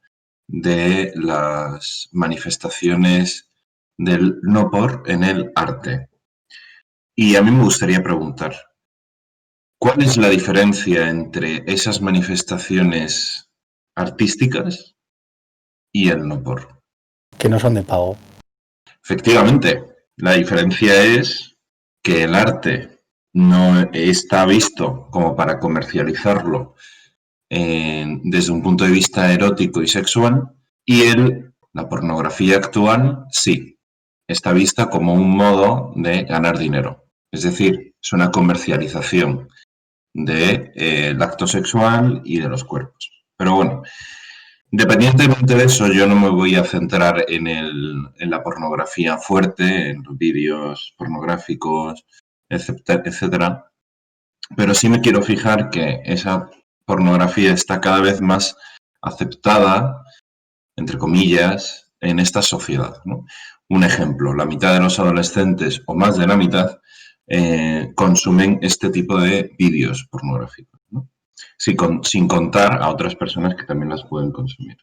Speaker 5: de las manifestaciones del no por en el arte. Y a mí me gustaría preguntar, ¿cuál es la diferencia entre esas manifestaciones artísticas y el no por?
Speaker 4: Que no son de pago.
Speaker 5: Efectivamente, la diferencia es que el arte no está visto como para comercializarlo desde un punto de vista erótico y sexual, y la pornografía actual sí, está vista como un modo de ganar dinero. Es decir, es una comercialización del acto sexual y de los cuerpos. Pero bueno, independientemente de eso, yo no me voy a centrar en la pornografía fuerte, en los vídeos pornográficos, etcétera, pero sí me quiero fijar que esa pornografía está cada vez más aceptada, entre comillas, en esta sociedad, ¿no? Un ejemplo, la mitad de los adolescentes, o más de la mitad, consumen este tipo de vídeos pornográficos, ¿no? Sin contar a otras personas que también las pueden consumir.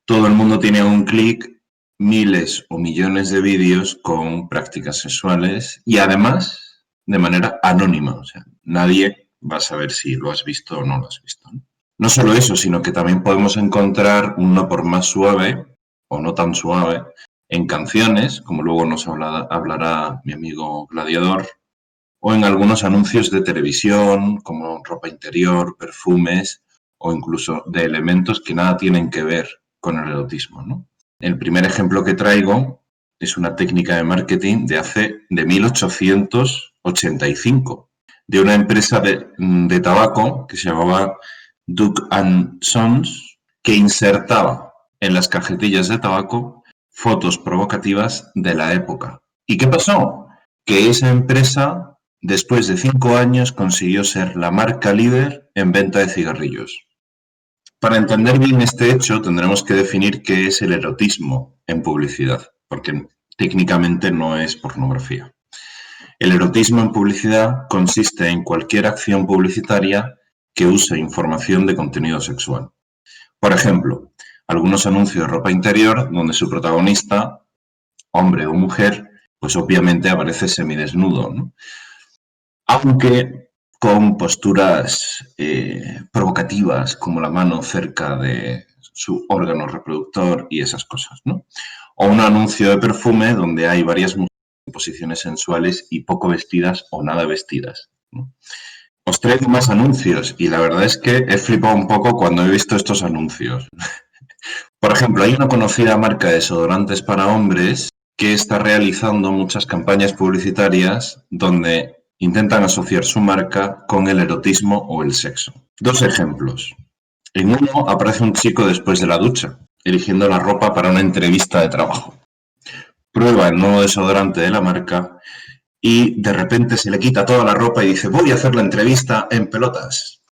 Speaker 5: Todo el mundo tiene a un clic miles o millones de vídeos con prácticas sexuales y además de manera anónima. O sea, nadie va a saber si lo has visto o no lo has visto, ¿no? No solo eso, sino que también podemos encontrar un no por más suave o no tan suave en canciones, como luego nos hablará mi amigo Gladiador, o en algunos anuncios de televisión, como ropa interior, perfumes, o incluso de elementos que nada tienen que ver con el erotismo, ¿no? El primer ejemplo que traigo es una técnica de marketing de 1885, de una empresa de tabaco que se llamaba Duke & Sons, que insertaba en las cajetillas de tabaco fotos provocativas de la época. ¿Y qué pasó? Que esa empresa, después de 5 años, consiguió ser la marca líder en venta de cigarrillos. Para entender bien este hecho, tendremos que definir qué es el erotismo en publicidad, porque técnicamente no es pornografía. El erotismo en publicidad consiste en cualquier acción publicitaria que use información de contenido sexual. Por ejemplo, algunos anuncios de ropa interior donde su protagonista, hombre o mujer, pues obviamente aparece semidesnudo, ¿no? Aunque con posturas provocativas, como la mano cerca de su órgano reproductor y esas cosas, ¿no? O un anuncio de perfume donde hay varias mujeres en posiciones sensuales y poco vestidas o nada vestidas, ¿no? Os traigo más anuncios y la verdad es que he flipado un poco cuando he visto estos anuncios. Por ejemplo, hay una conocida marca de desodorantes para hombres que está realizando muchas campañas publicitarias donde intentan asociar su marca con el erotismo o el sexo. 2 ejemplos. En uno aparece un chico después de la ducha, eligiendo la ropa para una entrevista de trabajo. Prueba el nuevo desodorante de la marca y de repente se le quita toda la ropa y dice: voy a hacer la entrevista en pelotas.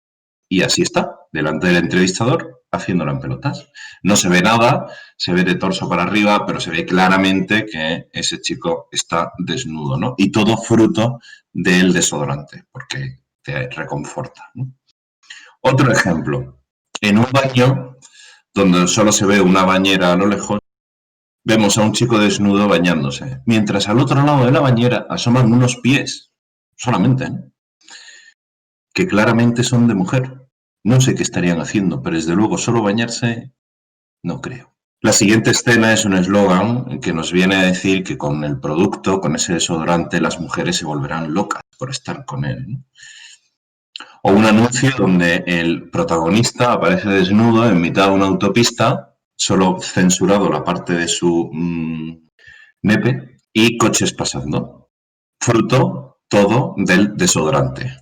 Speaker 5: Y así está, delante del entrevistador, haciéndolo en pelotas. No se ve nada, se ve de torso para arriba, pero se ve claramente que ese chico está desnudo, ¿no? Y todo fruto del desodorante, porque te reconforta, ¿no? Otro ejemplo, en un baño donde solo se ve una bañera a lo lejos, vemos a un chico desnudo bañándose, mientras al otro lado de la bañera asoman unos pies, solamente, ¿no? Que claramente son de mujer. No sé qué estarían haciendo, pero desde luego solo bañarse, no creo. La siguiente escena es un eslogan que nos viene a decir que con el producto, con ese desodorante, las mujeres se volverán locas por estar con él, ¿no? O un anuncio donde el protagonista aparece desnudo en mitad de una autopista, solo censurado la parte de su nepe, y coches pasando. Fruto todo del desodorante.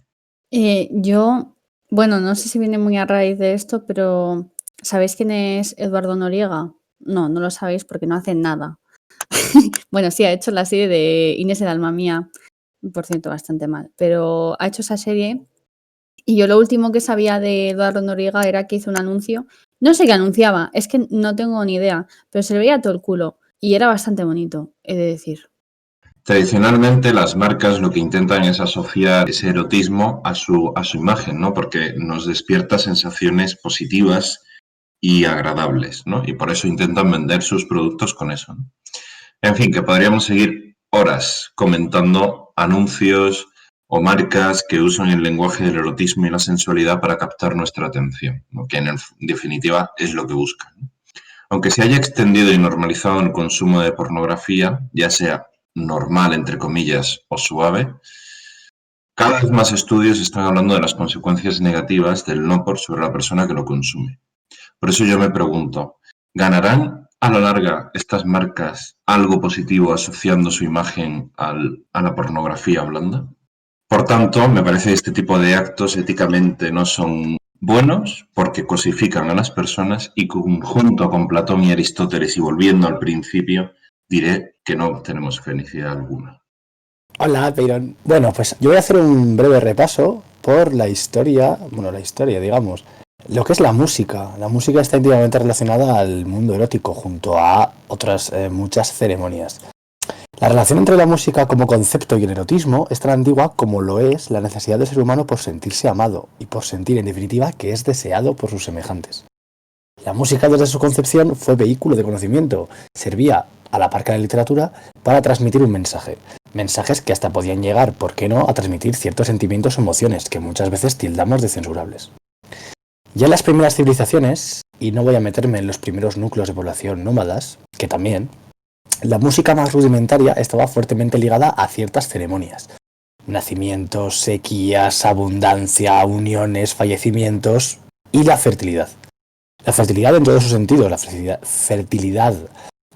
Speaker 2: Bueno, no sé si viene muy a raíz de esto, pero ¿sabéis quién es Eduardo Noriega? No, no lo sabéis porque no hacen nada. Bueno, sí, ha hecho la serie de Inés el alma mía, por cierto, bastante mal, pero ha hecho esa serie y yo lo último que sabía de Eduardo Noriega era que hizo un anuncio. No sé qué anunciaba, es que no tengo ni idea, pero se le veía todo el culo y era bastante bonito, he de decir.
Speaker 5: Tradicionalmente las marcas lo que intentan es asociar ese erotismo a su imagen, ¿no? Porque nos despierta sensaciones positivas y agradables, ¿no? Y por eso intentan vender sus productos con eso, ¿no? En fin, que podríamos seguir horas comentando anuncios o marcas que usan el lenguaje del erotismo y la sensualidad para captar nuestra atención, ¿no? Que en definitiva es lo que buscan, ¿no? Aunque se haya extendido y normalizado el consumo de pornografía, ya sea normal, entre comillas, o suave, cada vez más estudios están hablando de las consecuencias negativas del no por sobre la persona que lo consume. Por eso yo me pregunto, ¿ganarán a la larga estas marcas algo positivo asociando su imagen a la pornografía blanda? Por tanto, me parece que este tipo de actos éticamente no son buenos porque cosifican a las personas y junto con Platón y Aristóteles y volviendo al principio, diré que no tenemos felicidad alguna.
Speaker 4: Hola, Peyron. Bueno, pues yo voy a hacer un breve repaso por la historia, digamos, lo que es la música. La música está íntimamente relacionada al mundo erótico junto a otras muchas ceremonias. La relación entre la música como concepto y el erotismo es tan antigua como lo es la necesidad del ser humano por sentirse amado y por sentir, en definitiva, que es deseado por sus semejantes. La música desde su concepción fue vehículo de conocimiento, servía, a la par que la literatura, para transmitir un mensaje. Mensajes que hasta podían llegar, ¿por qué no?, a transmitir ciertos sentimientos o emociones que muchas veces tildamos de censurables. Ya en las primeras civilizaciones, y no voy a meterme en los primeros núcleos de población nómadas, que también, la música más rudimentaria estaba fuertemente ligada a ciertas ceremonias. Nacimientos, sequías, abundancia, uniones, fallecimientos y la fertilidad. La fertilidad en todos sus sentidos, la fertilidad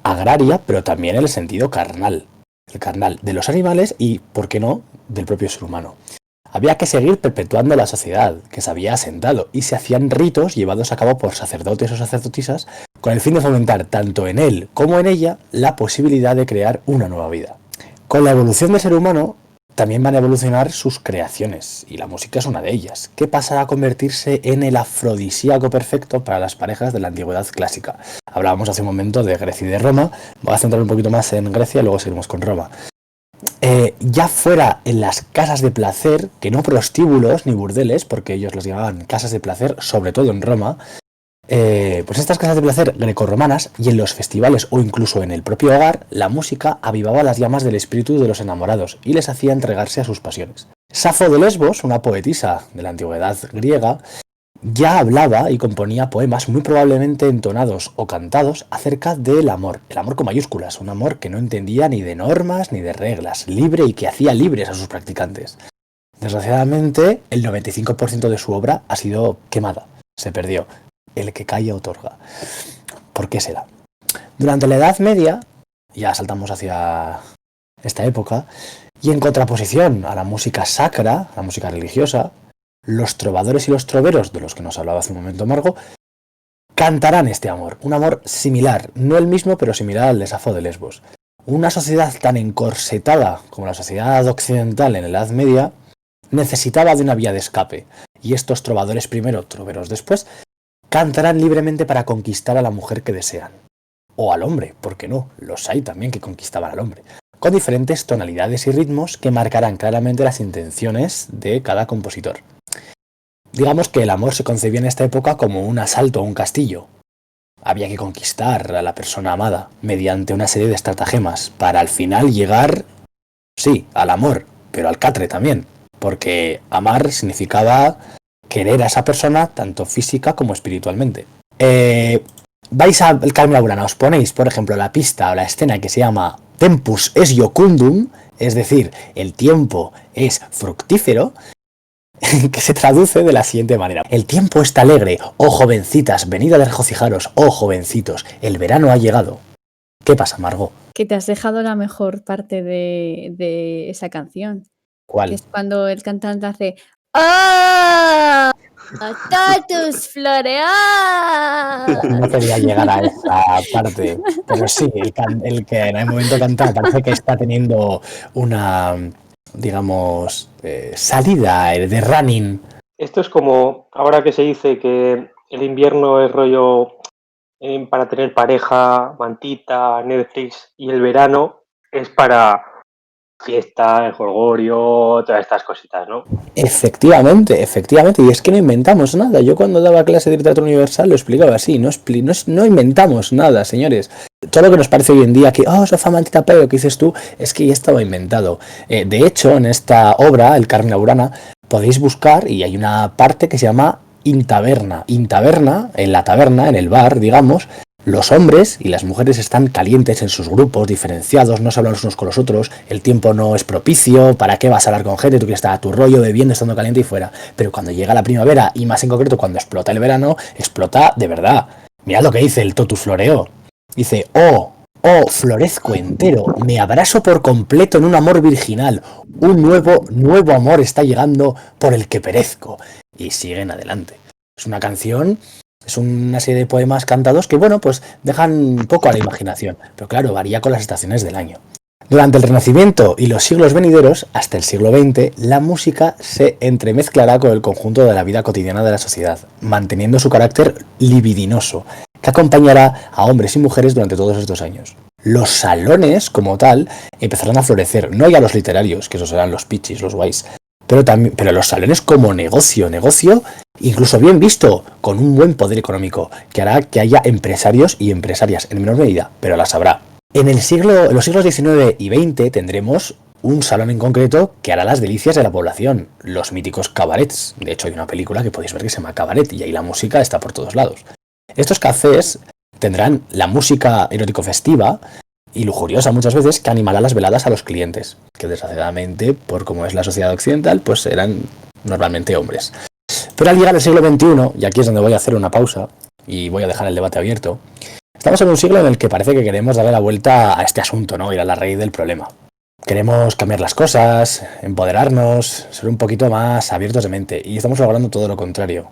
Speaker 4: agraria, pero también en el sentido carnal. El carnal de los animales y, ¿por qué no?, del propio ser humano. Había que seguir perpetuando la sociedad, que se había asentado, y se hacían ritos llevados a cabo por sacerdotes o sacerdotisas con el fin de fomentar tanto en él como en ella la posibilidad de crear una nueva vida. Con la evolución del ser humano también van a evolucionar sus creaciones, y la música es una de ellas, que pasará a convertirse en el afrodisíaco perfecto para las parejas de la antigüedad clásica. Hablábamos hace un momento de Grecia y de Roma, voy a centrar un poquito más en Grecia y luego seguimos con Roma. Ya fuera en las casas de placer, que no prostíbulos ni burdeles, porque ellos los llamaban casas de placer, sobre todo en Roma, pues estas casas de placer grecorromanas y en los festivales o incluso en el propio hogar, la música avivaba las llamas del espíritu de los enamorados y les hacía entregarse a sus pasiones. Safo de Lesbos, una poetisa de la antigüedad griega, ya hablaba y componía poemas muy probablemente entonados o cantados acerca del amor, el amor con mayúsculas, un amor que no entendía ni de normas ni de reglas, libre y que hacía libres a sus practicantes. Desgraciadamente, el 95% de su obra ha sido quemada, se perdió. El que calla otorga. ¿Por qué será? Durante la Edad Media, ya saltamos hacia esta época, y en contraposición a la música sacra, la música religiosa, los trovadores y los troveros, de los que nos hablaba hace un momento Margo, cantarán este amor, un amor similar, no el mismo, pero similar al de Safo de Lesbos. Una sociedad tan encorsetada como la sociedad occidental en la Edad Media necesitaba de una vía de escape, y estos trovadores primero, troveros después, cantarán libremente para conquistar a la mujer que desean. O al hombre, ¿por qué no? Los hay también que conquistaban al hombre, con diferentes tonalidades y ritmos que marcarán claramente las intenciones de cada compositor. Digamos que el amor se concebía en esta época como un asalto a un castillo. Había que conquistar a la persona amada mediante una serie de estratagemas para al final llegar, sí, al amor, pero al catre también, porque amar significaba querer a esa persona tanto física como espiritualmente. Vais al Carmina Burana, os ponéis, por ejemplo, la pista o la escena que se llama Tempus es iocundum, es decir, el tiempo es fructífero, que se traduce de la siguiente manera. El tiempo está alegre, oh jovencitas, venid a regocijaros, oh jovencitos, el verano ha llegado. ¿Qué pasa, Margot?
Speaker 2: Que te has dejado la mejor parte de esa canción.
Speaker 4: ¿Cuál?
Speaker 2: Que es cuando el cantante hace ¡ah! ¡Totus floreal!
Speaker 4: No quería llegar a esa parte, pero sí, el que en el momento canta parece que está teniendo una, digamos, salida de running.
Speaker 1: Esto es como ahora que se dice que el invierno es rollo para tener pareja, mantita, Netflix, y el verano es para fiesta, el jolgorio, todas estas cositas, ¿no?
Speaker 4: Efectivamente, y es que no inventamos nada. Yo cuando daba clase de literatura universal lo explicaba así, no inventamos nada, señores. Todo lo que nos parece hoy en día que, sofá, mantita, pero que dices tú, es que ya estaba inventado. De hecho, en esta obra, el Carmina Burana, podéis buscar y hay una parte que se llama intaberna. Intaberna, en la taberna, en el bar, digamos, los hombres y las mujeres están calientes en sus grupos, diferenciados, no se hablan los unos con los otros, el tiempo no es propicio, ¿para qué vas a hablar con gente? Tú quieres estar a tu rollo, bebiendo, estando caliente y fuera. Pero cuando llega la primavera, y más en concreto cuando explota el verano, explota de verdad. Mirad lo que dice el totus floreo. Dice, oh, florezco entero, me abrazo por completo en un amor virginal, un nuevo amor está llegando por el que perezco. Y siguen adelante. Es una canción... Es una serie de poemas cantados que, bueno, pues dejan un poco a la imaginación. Pero claro, varía con las estaciones del año. Durante el Renacimiento y los siglos venideros, hasta el siglo XX, la música se entremezclará con el conjunto de la vida cotidiana de la sociedad, manteniendo su carácter libidinoso, que acompañará a hombres y mujeres durante todos estos años. Los salones, como tal, empezarán a florecer, no ya los literarios, que esos serán los pichis, los guays, pero los salones como negocio, incluso bien visto, con un buen poder económico, que hará que haya empresarios y empresarias, en menor medida, pero las habrá. En los siglos XIX y XX tendremos un salón en concreto que hará las delicias de la población, los míticos cabarets. De hecho, hay una película que podéis ver que se llama Cabaret y ahí la música está por todos lados. Estos cafés tendrán la música erótico festiva y lujuriosa muchas veces que animará las veladas a los clientes, que desgraciadamente, por como es la sociedad occidental, pues serán normalmente hombres. Pero al llegar al siglo XXI, y aquí es donde voy a hacer una pausa y voy a dejar el debate abierto, estamos en un siglo en el que parece que queremos darle la vuelta a este asunto, ¿no? Ir a la raíz del problema. Queremos cambiar las cosas, empoderarnos, ser un poquito más abiertos de mente. Y estamos logrando todo lo contrario.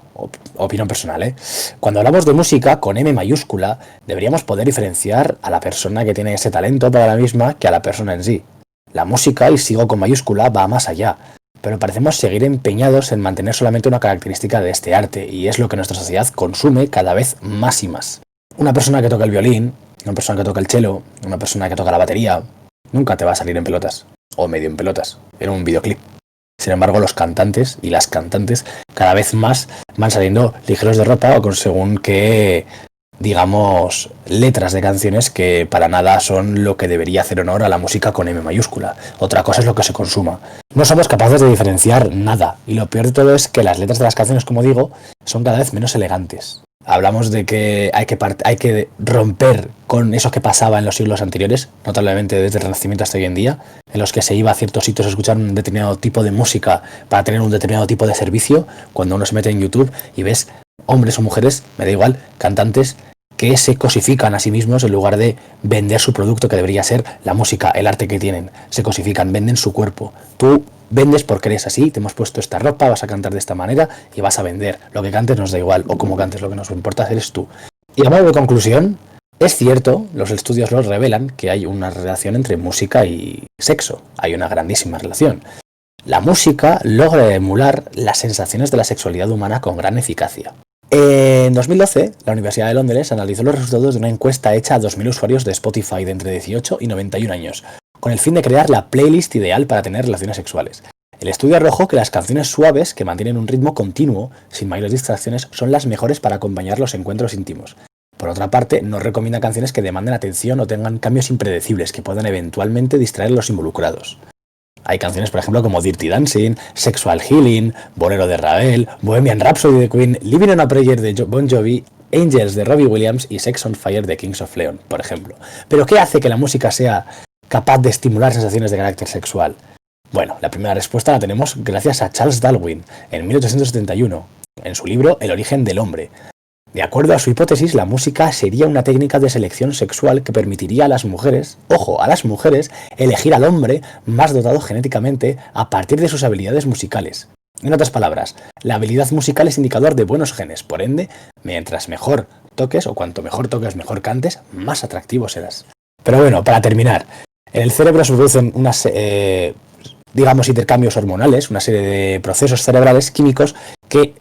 Speaker 4: Opinión personal, ¿eh? Cuando hablamos de música con M mayúscula, deberíamos poder diferenciar a la persona que tiene ese talento para la misma que a la persona en sí. La música, y sigo con mayúscula, va más allá. Pero parecemos seguir empeñados en mantener solamente una característica de este arte, y es lo que nuestra sociedad consume cada vez más y más. Una persona que toca el violín, una persona que toca el cello, una persona que toca la batería, nunca te va a salir en pelotas, o medio en pelotas, en un videoclip. Sin embargo, los cantantes y las cantantes cada vez más van saliendo ligeros de ropa o con según qué, digamos, letras de canciones que para nada son lo que debería hacer honor a la música con M mayúscula. Otra cosa es lo que se consuma. No somos capaces de diferenciar nada, y lo peor de todo es que las letras de las canciones, como digo, son cada vez menos elegantes. Hablamos de que hay que romper con eso que pasaba en los siglos anteriores, notablemente desde el Renacimiento hasta hoy en día, en los que se iba a ciertos sitios a escuchar un determinado tipo de música para tener un determinado tipo de servicio. Cuando uno se mete en YouTube y ves hombres o mujeres, me da igual, cantantes, que se cosifican a sí mismos en lugar de vender su producto, que debería ser la música, el arte que tienen. Se cosifican, venden su cuerpo. Tú vendes porque eres así, te hemos puesto esta ropa, vas a cantar de esta manera y vas a vender. Lo que cantes nos da igual, o como cantes, lo que nos importa eres tú. Y a modo de conclusión, es cierto, los estudios lo revelan, que hay una relación entre música y sexo. Hay una grandísima relación. La música logra emular las sensaciones de la sexualidad humana con gran eficacia. En 2012, la Universidad de Londres analizó los resultados de una encuesta hecha a 2.000 usuarios de Spotify de entre 18 y 91 años, con el fin de crear la playlist ideal para tener relaciones sexuales. El estudio arrojó que las canciones suaves, que mantienen un ritmo continuo, sin mayores distracciones, son las mejores para acompañar los encuentros íntimos. Por otra parte, no recomienda canciones que demanden atención o tengan cambios impredecibles que puedan eventualmente distraer a los involucrados. Hay canciones, por ejemplo, como Dirty Dancing, Sexual Healing, Bolero de Ravel, Bohemian Rhapsody de Queen, Living on a Prayer de Bon Jovi, Angels de Robbie Williams y Sex on Fire de Kings of Leon, por ejemplo. ¿Pero qué hace que la música sea capaz de estimular sensaciones de carácter sexual? Bueno, la primera respuesta la tenemos gracias a Charles Darwin, en 1871, en su libro El origen del hombre. De acuerdo a su hipótesis, la música sería una técnica de selección sexual que permitiría a las mujeres, ojo, a las mujeres, elegir al hombre más dotado genéticamente a partir de sus habilidades musicales. En otras palabras, la habilidad musical es indicador de buenos genes, por ende, mientras mejor toques o cuanto mejor toques, mejor cantes, más atractivo serás. Pero bueno, para terminar, en el cerebro se producen unas, digamos, intercambios hormonales, una serie de procesos cerebrales químicos que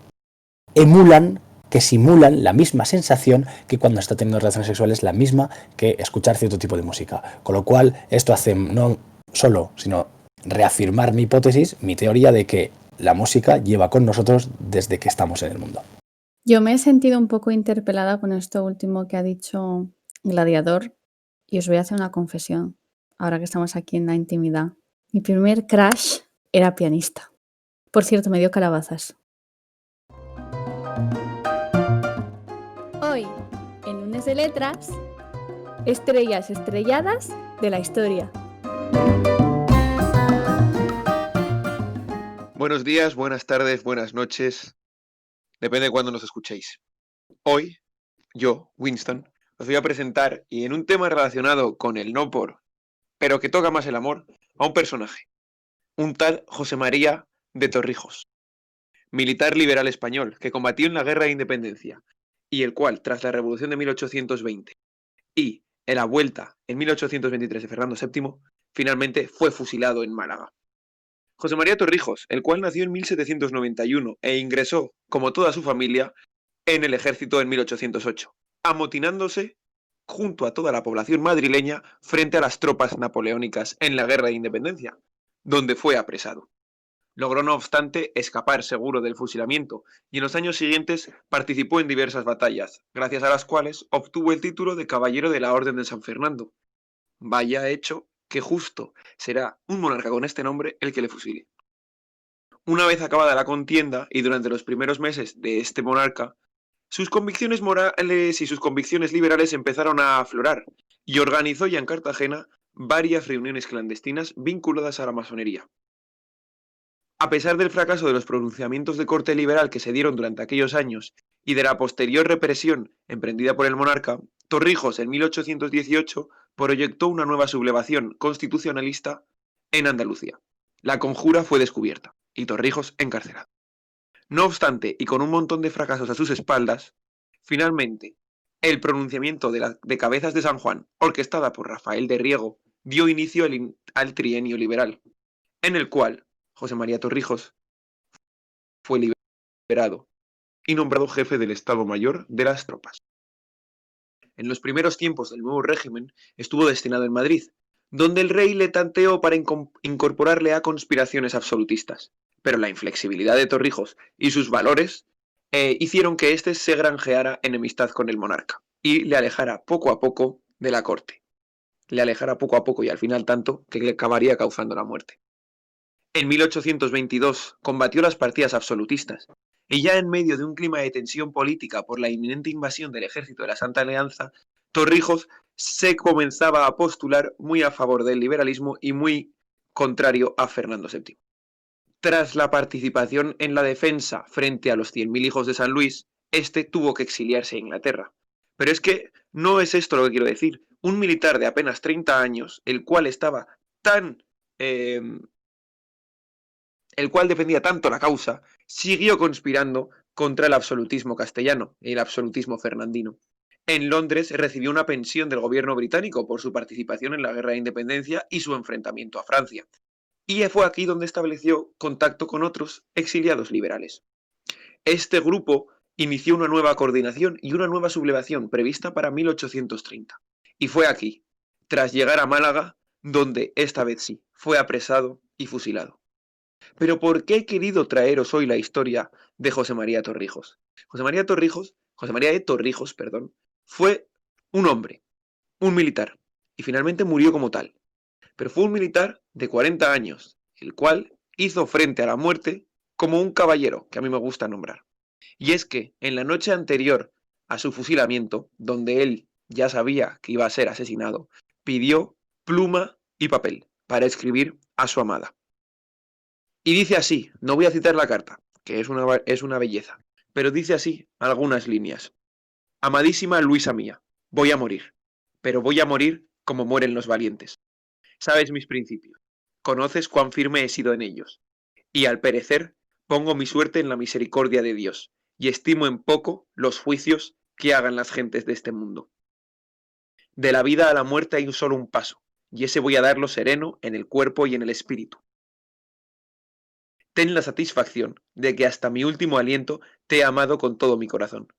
Speaker 4: simulan la misma sensación que cuando está teniendo relaciones sexuales, la misma que escuchar cierto tipo de música. Con lo cual, esto hace no solo, sino reafirmar mi hipótesis, mi teoría de que la música lleva con nosotros desde que estamos en el mundo.
Speaker 2: Yo me he sentido un poco interpelada con esto último que ha dicho Gladiador y os voy a hacer una confesión, ahora que estamos aquí en la intimidad. Mi primer crush era pianista. Por cierto, me dio calabazas. Hoy, en Lunes de Letras, estrellas estrelladas de la historia.
Speaker 3: Buenos días, buenas tardes, buenas noches. Depende de cuándo nos escuchéis. Hoy, yo, Winston, os voy a presentar, y en un tema relacionado con el no por, pero que toca más el amor, a un personaje. Un tal José María de Torrijos, militar liberal español que combatió en la Guerra de Independencia, y el cual, tras la Revolución de 1820 y en la vuelta en 1823 de Fernando VII, finalmente fue fusilado en Málaga. José María Torrijos, el cual nació en 1791 e ingresó, como toda su familia, en el ejército en 1808, amotinándose junto a toda la población madrileña frente a las tropas napoleónicas en la Guerra de Independencia, donde fue apresado. Logró, no obstante, escapar seguro del fusilamiento y en los años siguientes participó en diversas batallas, gracias a las cuales obtuvo el título de Caballero de la Orden de San Fernando. Vaya hecho que justo será un monarca con este nombre el que le fusile. Una vez acabada la contienda y durante los primeros meses de este monarca, sus convicciones morales y sus convicciones liberales empezaron a aflorar y organizó ya en Cartagena varias reuniones clandestinas vinculadas a la masonería. A pesar del fracaso de los pronunciamientos de corte liberal que se dieron durante aquellos años y de la posterior represión emprendida por el monarca, Torrijos en 1818 proyectó una nueva sublevación constitucionalista en Andalucía. La conjura fue descubierta y Torrijos encarcelado. No obstante, y con un montón de fracasos a sus espaldas, finalmente el pronunciamiento de Cabezas de San Juan, orquestada por Rafael de Riego, dio inicio al trienio liberal, en el cual José María Torrijos fue liberado y nombrado jefe del Estado Mayor de las tropas. En los primeros tiempos del nuevo régimen estuvo destinado en Madrid, donde el rey le tanteó para incorporarle a conspiraciones absolutistas, pero la inflexibilidad de Torrijos y sus valores hicieron que éste se granjeara enemistad con el monarca y le alejara poco a poco de la corte. Le alejara poco a poco y al final tanto que le acabaría causando la muerte. En 1822 combatió las partidas absolutistas y ya en medio de un clima de tensión política por la inminente invasión del ejército de la Santa Alianza, Torrijos se comenzaba a postular muy a favor del liberalismo y muy contrario a Fernando VII. Tras la participación en la defensa frente a los 100.000 hijos de San Luis, este tuvo que exiliarse a Inglaterra. Pero es que no es esto lo que quiero decir. Un militar de apenas 30 años, el cual defendía tanto la causa, siguió conspirando contra el absolutismo castellano y el absolutismo fernandino. En Londres recibió una pensión del gobierno británico por su participación en la Guerra de Independencia y su enfrentamiento a Francia. Y fue aquí donde estableció contacto con otros exiliados liberales. Este grupo inició una nueva coordinación y una nueva sublevación prevista para 1830. Y fue aquí, tras llegar a Málaga, donde esta vez sí, fue apresado y fusilado. Pero ¿por qué he querido traeros hoy la historia de José María Torrijos? José María de Torrijos, fue un hombre, un militar, y finalmente murió como tal. Pero fue un militar de 40 años, el cual hizo frente a la muerte como un caballero, que a mí me gusta nombrar. Y es que en la noche anterior a su fusilamiento, donde él ya sabía que iba a ser asesinado, pidió pluma y papel para escribir a su amada. Y dice así, no voy a citar la carta, que es una belleza, pero dice así algunas líneas. Amadísima Luisa mía, voy a morir, pero voy a morir como mueren los valientes. Sabes mis principios, conoces cuán firme he sido en ellos, y al perecer pongo mi suerte en la misericordia de Dios, y estimo en poco los juicios que hagan las gentes de este mundo. De la vida a la muerte hay solo un paso, y ese voy a darlo sereno en el cuerpo y en el espíritu. Ten la satisfacción de que hasta mi último aliento te he amado con todo mi corazón.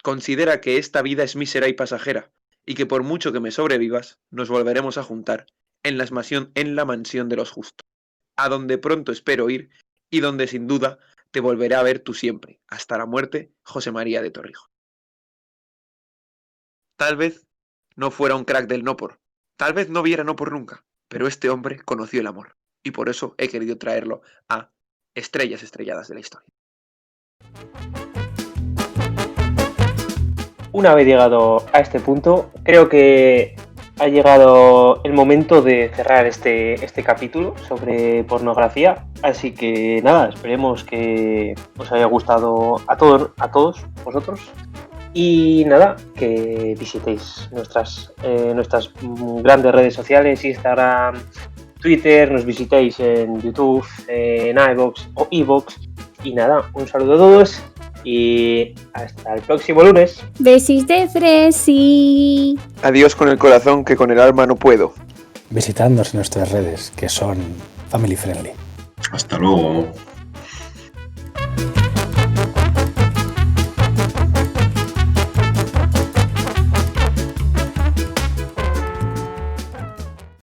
Speaker 3: Considera que esta vida es mísera y pasajera, y que por mucho que me sobrevivas, nos volveremos a juntar en la mansión de los justos, a donde pronto espero ir y donde sin duda te volveré a ver tú siempre, hasta la muerte, José María de Torrijos. Tal vez no fuera un crack del no por, tal vez no viera no por nunca, pero este hombre conoció el amor, y por eso he querido traerlo a Estrellas Estrelladas de la Historia.
Speaker 1: Una vez llegado a este punto, creo que ha llegado el momento de cerrar este capítulo sobre pornografía. Así que nada, esperemos que os haya gustado a todos vosotros. Y nada, que visitéis nuestras grandes redes sociales, Instagram, Twitter, nos visitéis en YouTube, en iVoox o iVoox. Y nada, un saludo a todos y hasta el próximo lunes.
Speaker 2: Besis de fresi.
Speaker 3: Adiós con el corazón que con el alma no puedo.
Speaker 4: visitadnos en nuestras redes, que son family friendly.
Speaker 5: Hasta luego.